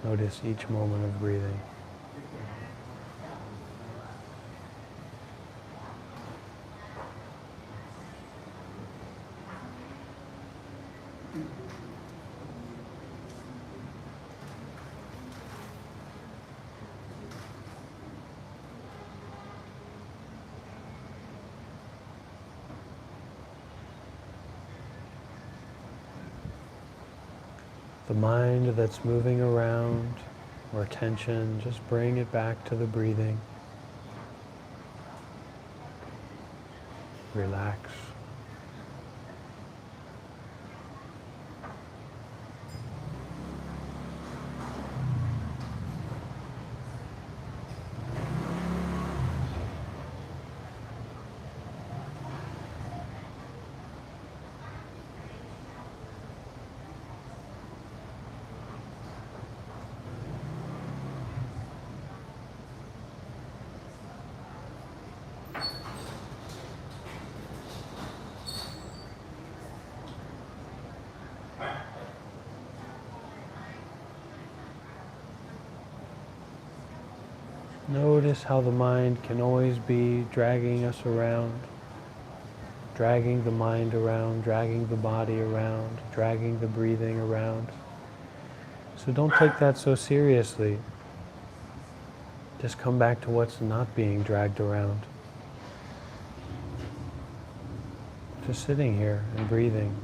Notice each moment of breathing. The mind that's moving around or tension, just bring it back to the breathing. Relax. Notice how the mind can always be dragging us around, dragging the mind around, dragging the body around, dragging the breathing around. So don't take that so seriously. Just come back to what's not being dragged around. Just sitting here and breathing.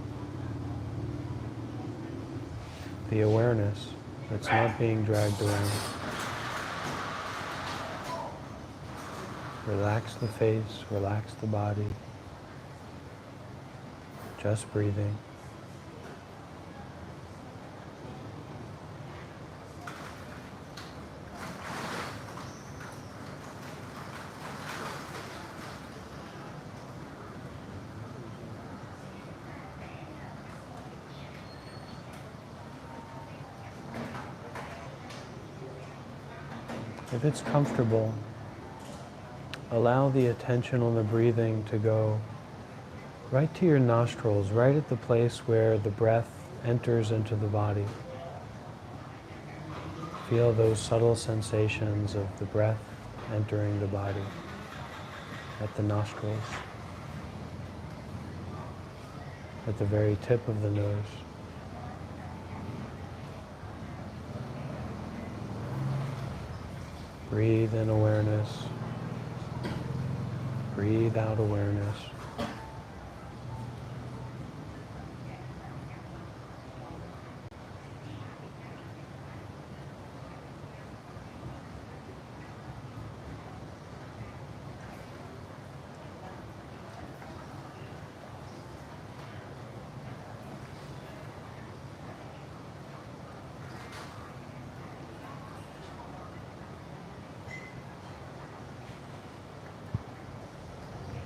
The awareness that's not being dragged around. Relax the face, relax the body. Just breathing. If it's comfortable, allow the attention on the breathing to go right to your nostrils, right at the place where the breath enters into the body. Feel those subtle sensations of the breath entering the body at the nostrils, at the very tip of the nose. Breathe in awareness. Breathe out awareness.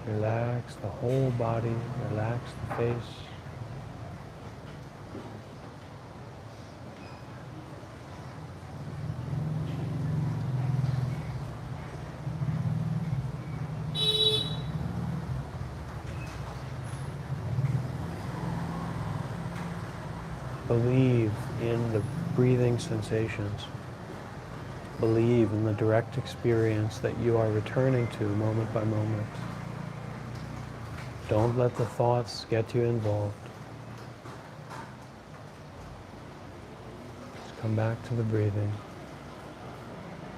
Relax the whole body, relax the face. Believe in the breathing sensations. Believe in the direct experience that you are returning to moment by moment. Don't let the thoughts get you involved. Just come back to the breathing.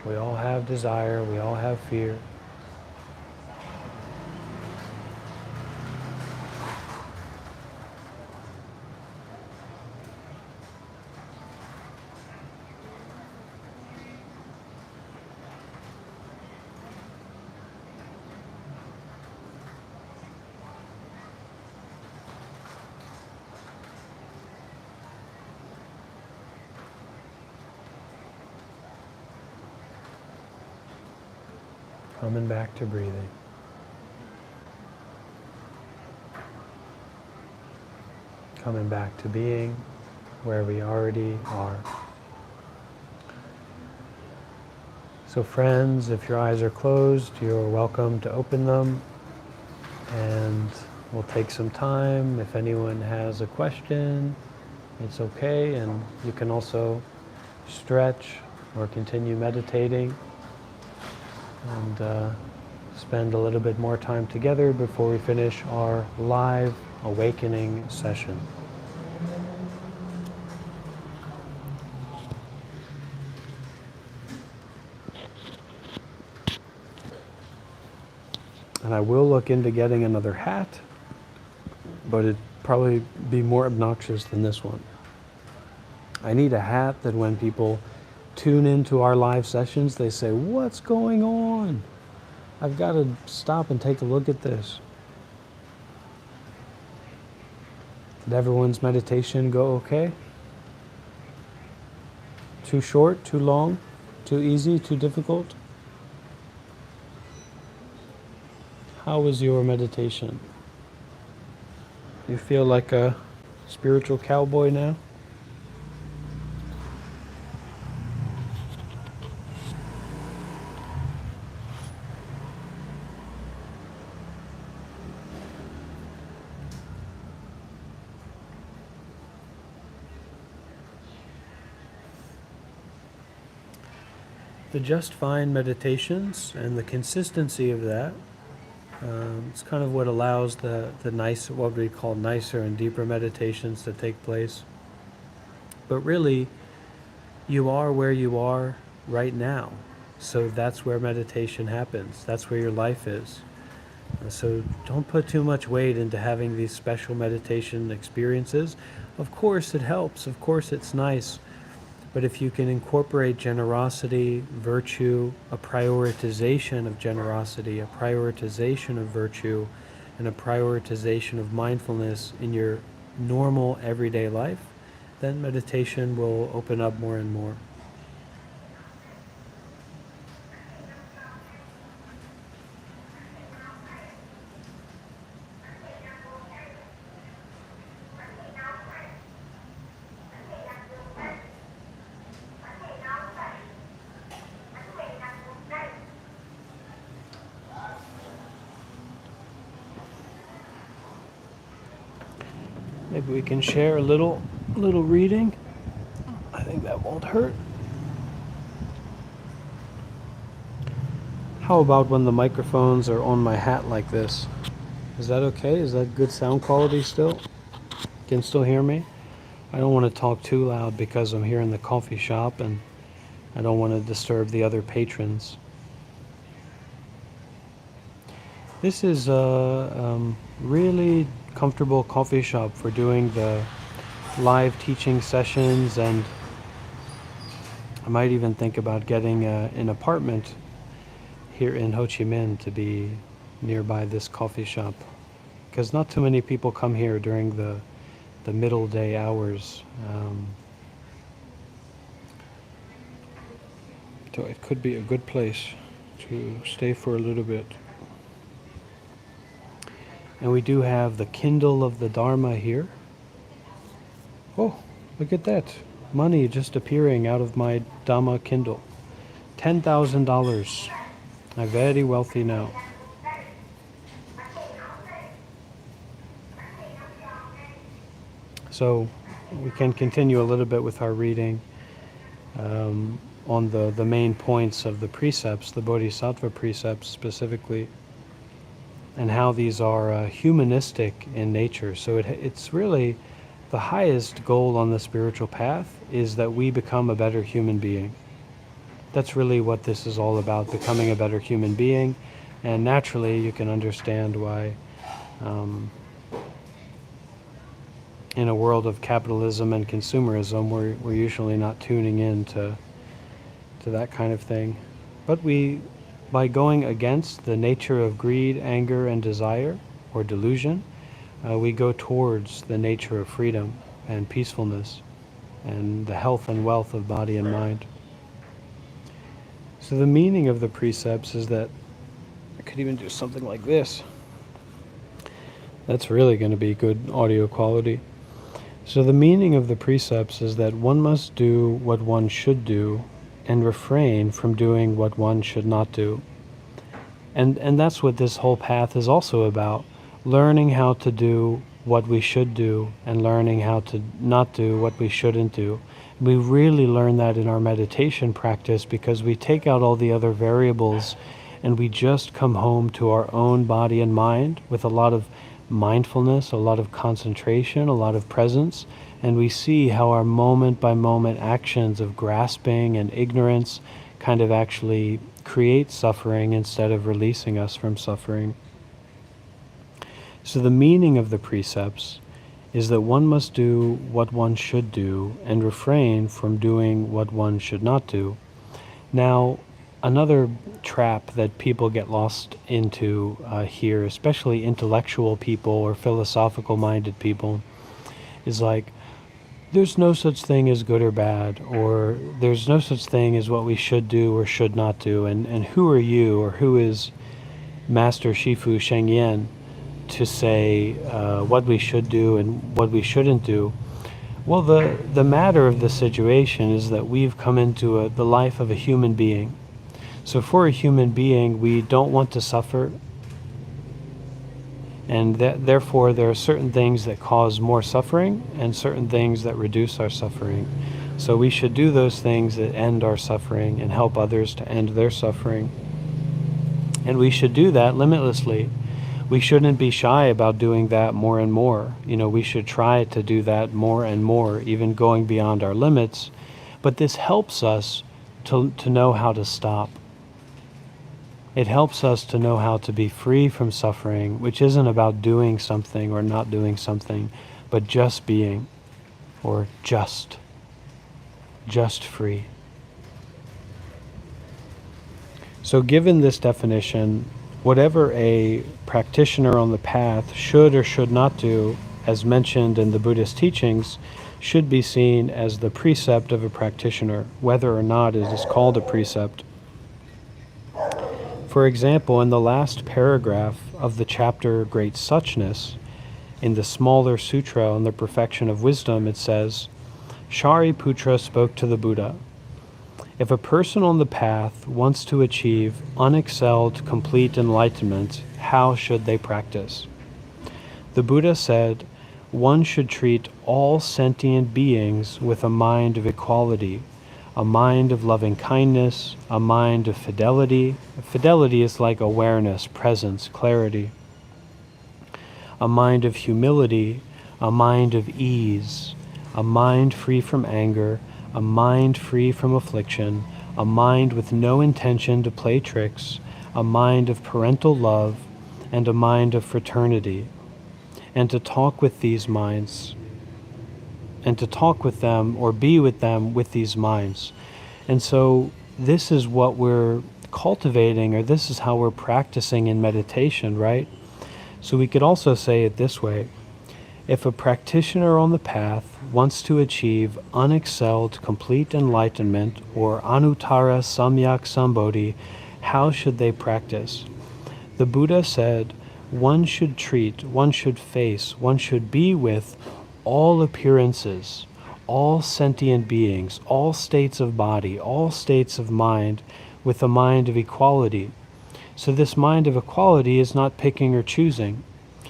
We all have desire, we all have fear. Coming back to breathing. Coming back to being where we already are. So friends, if your eyes are closed, you're welcome to open them, and we'll take some time. If anyone has a question, it's okay, and you can also stretch or continue meditating and spend a little bit more time together before we finish our live awakening session. And I will look into getting another hat, but it'd probably be more obnoxious than this one. I need a hat that when people tune into our live sessions, they say, "What's going on? I've got to stop and take a look at this." Did everyone's meditation go okay? Too short, too long, too easy, too difficult? How was your meditation? You feel like a spiritual cowboy now? The Just Fine meditations and the consistency of that, it's kind of what allows the nice, what we call nicer and deeper meditations to take place. But really, you are where you are right now. So that's where meditation happens. That's where your life is. So don't put too much weight into having these special meditation experiences. Of course it helps. Of course it's nice. But if you can incorporate generosity, virtue, a prioritization of generosity, a prioritization of virtue, and a prioritization of mindfulness in your normal everyday life, then meditation will open up more and more. Maybe we can share a little reading. I think that won't hurt. How about when the microphones are on my hat like this? Is that okay? Is that good sound quality still? Can still hear me? I don't want to talk too loud because I'm here in the coffee shop and I don't want to disturb the other patrons. This is a really comfortable coffee shop for doing the live teaching sessions, and I might even think about getting an apartment here in Ho Chi Minh to be nearby this coffee shop, because not too many people come here during the middle day hours. So it could be a good place to stay for a little bit. And we do have the Kindle of the Dharma here. Oh, look at that. Money just appearing out of my Dhamma Kindle. $10,000. I'm very wealthy now. So we can continue a little bit with our reading on the main points of the precepts, the Bodhisattva precepts specifically, and how these are humanistic in nature. So it's really the highest goal on the spiritual path is that we become a better human being. That's really what this is all about, becoming a better human being. And naturally, you can understand why in a world of capitalism and consumerism, we're usually not tuning in to that kind of thing. But by going against the nature of greed, anger, and desire, or delusion, we go towards the nature of freedom and peacefulness and the health and wealth of body and mind. So the meaning of the precepts is that I could even do something like this. That's really going to be good audio quality. So the meaning of the precepts is that one must do what one should do and refrain from doing what one should not do. And that's what this whole path is also about, learning how to do what we should do and learning how to not do what we shouldn't do. We really learn that in our meditation practice because we take out all the other variables and we just come home to our own body and mind with a lot of mindfulness, a lot of concentration, a lot of presence, and we see how our moment by moment actions of grasping and ignorance kind of actually create suffering instead of releasing us from suffering. So the meaning of the precepts is that one must do what one should do and refrain from doing what one should not do. Now, another trap that people get lost into here, especially intellectual people or philosophical minded people, is like, there's no such thing as good or bad, or there's no such thing as what we should do or should not do, and who are you, or who is Master Shifu Shengyan to say what we should do and what we shouldn't do? Well, the matter of the situation is that we've come into the life of a human being. So for a human being, we don't want to suffer, and therefore there are certain things that cause more suffering and certain things that reduce our suffering. So we should do those things that end our suffering and help others to end their suffering. And we should do that limitlessly. We shouldn't be shy about doing that more and more. We should try to do that more and more, even going beyond our limits. But this helps us to know how to stop. It helps us to know how to be free from suffering, which isn't about doing something or not doing something, but just being, or just free. So given this definition, whatever a practitioner on the path should or should not do, as mentioned in the Buddhist teachings, should be seen as the precept of a practitioner, whether or not it is called a precept. For example, in the last paragraph of the chapter Great Suchness, in the smaller sutra on the perfection of wisdom, it says, Shariputra spoke to the Buddha, if a person on the path wants to achieve unexcelled complete enlightenment, how should they practice? The Buddha said, one should treat all sentient beings with a mind of equality, a mind of loving kindness, a mind of fidelity. Fidelity is like awareness, presence, clarity. A mind of humility, a mind of ease, a mind free from anger, a mind free from affliction, a mind with no intention to play tricks, a mind of parental love, and a mind of fraternity. And to talk with these minds, and to talk with them or be with them with these minds. And so this is what we're cultivating, or this is how we're practicing in meditation, right? So we could also say it this way. If a practitioner on the path wants to achieve unexcelled complete enlightenment, or anuttara samyak sambodhi, how should they practice? The Buddha said, one should treat, one should face, one should be with all appearances, all sentient beings, all states of body, all states of mind, with a mind of equality. So this mind of equality is not picking or choosing.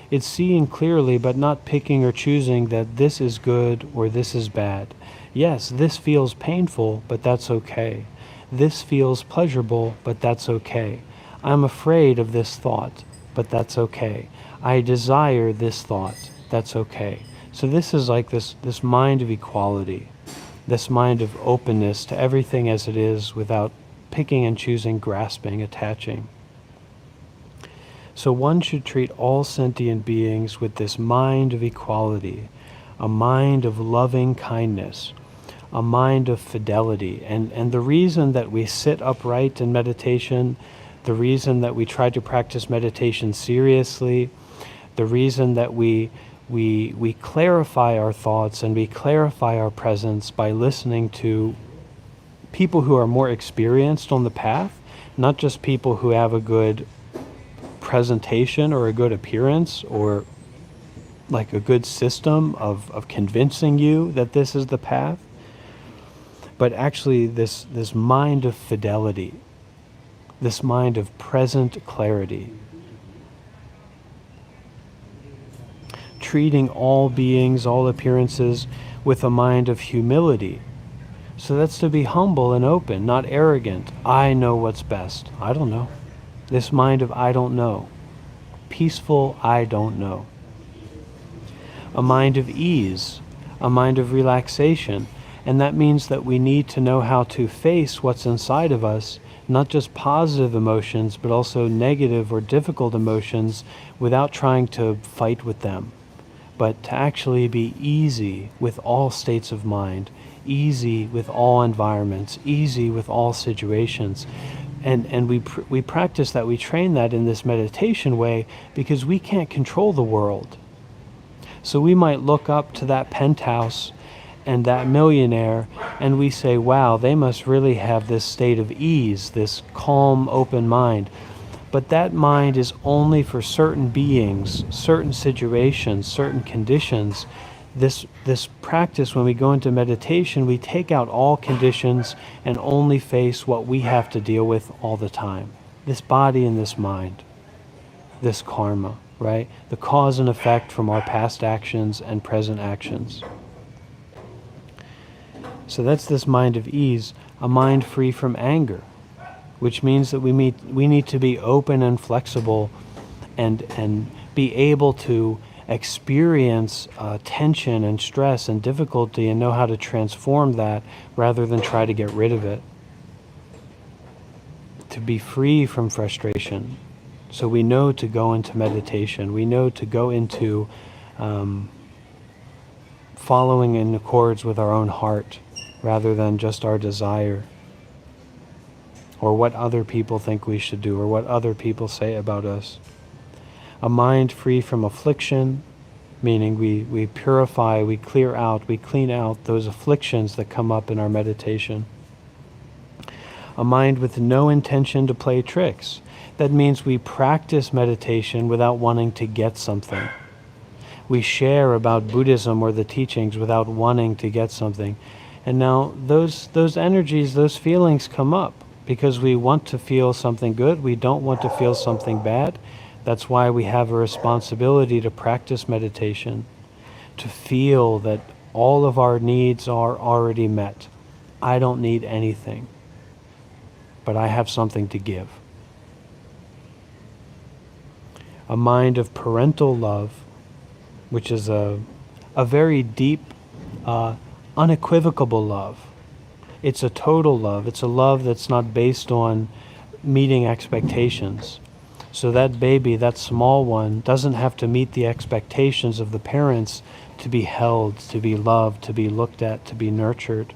It's seeing clearly, but not picking or choosing that this is good or this is bad. Yes, this feels painful, but that's okay. This feels pleasurable, but that's okay. I'm afraid of this thought, but that's okay. I desire this thought, that's okay. So this is like this mind of equality, this mind of openness to everything as it is without picking and choosing, grasping, attaching. So one should treat all sentient beings with this mind of equality, a mind of loving kindness, a mind of fidelity. And the reason that we sit upright in meditation, the reason that we try to practice meditation seriously, the reason that we clarify our thoughts and we clarify our presence by listening to people who are more experienced on the path, not just people who have a good presentation or a good appearance or like a good system of convincing you that this is the path, but actually this mind of fidelity, this mind of present clarity, treating all beings, all appearances with a mind of humility. So that's to be humble and open, not arrogant. I know what's best. I don't know. This mind of I don't know. Peaceful I don't know. A mind of ease, a mind of relaxation. And that means that we need to know how to face what's inside of us, not just positive emotions, but also negative or difficult emotions without trying to fight with them, but to actually be easy with all states of mind, easy with all environments, easy with all situations. And we practice that, we train that in this meditation way because we can't control the world. So we might look up to that penthouse and that millionaire and we say, wow, they must really have this state of ease, this calm, open mind. But that mind is only for certain beings, certain situations, certain conditions. This practice, when we go into meditation, we take out all conditions and only face what we have to deal with all the time. This body and this mind, this karma, right? The cause and effect from our past actions and present actions. So that's this mind of ease, a mind free from anger, which means that we need to be open and flexible and be able to experience tension and stress and difficulty and know how to transform that rather than try to get rid of it. To be free from frustration. So we know to go into meditation. We know to go into following in accords with our own heart rather than just our desire, or what other people think we should do, or what other people say about us. A mind free from affliction, meaning we purify, we clear out, we clean out those afflictions that come up in our meditation. A mind with no intention to play tricks. That means we practice meditation without wanting to get something. We share about Buddhism or the teachings without wanting to get something. And now those energies, those feelings come up because we want to feel something good. We don't want to feel something bad. That's why we have a responsibility to practice meditation, to feel that all of our needs are already met. I don't need anything, but I have something to give. A mind of parental love, which is a very deep, unequivocal love. It's a total love. It's a love that's not based on meeting expectations. So that baby, that small one, doesn't have to meet the expectations of the parents to be held, to be loved, to be looked at, to be nurtured.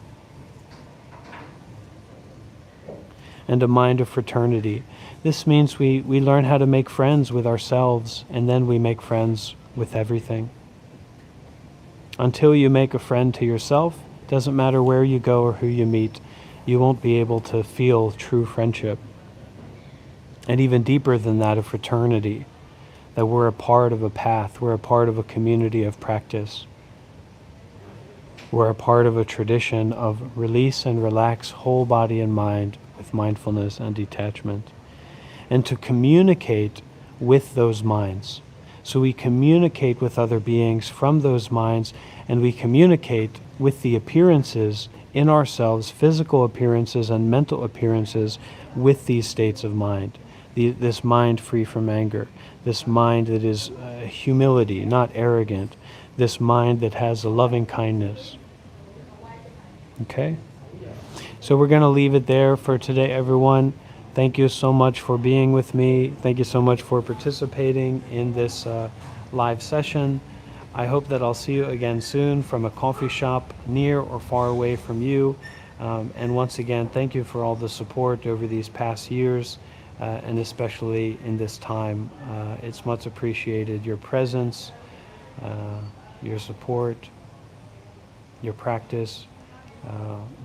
And a mind of fraternity. This means we learn how to make friends with ourselves, and then we make friends with everything. Until you make a friend to yourself, doesn't matter where you go or who you meet, you won't be able to feel true friendship. And even deeper than that, a fraternity, that we're a part of a path, we're a part of a community of practice. We're a part of a tradition of release and relax whole body and mind with mindfulness and detachment. And to communicate with those minds. So we communicate with other beings from those minds, and we communicate with the appearances in ourselves, physical appearances and mental appearances, with these states of mind. This mind free from anger, this mind that is humility, not arrogant, this mind that has a loving kindness. Okay? So we're going to leave it there for today, everyone. Thank you so much for being with me. Thank you so much for participating in this live session. I hope that I'll see you again soon from a coffee shop near or far away from you. And once again, thank you for all the support over these past years, and especially in this time. It's much appreciated. Your presence, your support, your practice,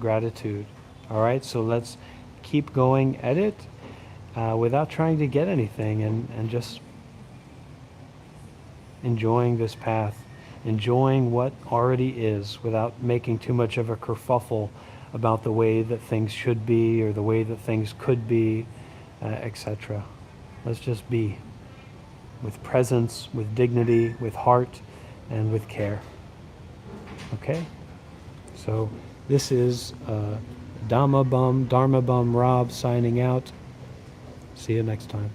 gratitude. All right, so let's keep going at it, without trying to get anything, and just enjoying this path, enjoying what already is without making too much of a kerfuffle about the way that things should be or the way that things could be, etc. Let's just be with presence, with dignity, with heart, and with care. Okay? So this is Dharma Bum Rob signing out. See you next time.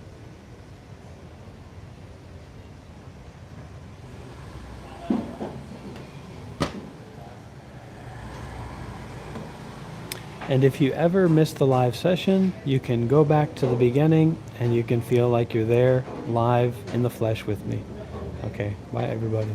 And if you ever miss the live session, you can go back to the beginning and you can feel like you're there live in the flesh with me. Okay, bye everybody.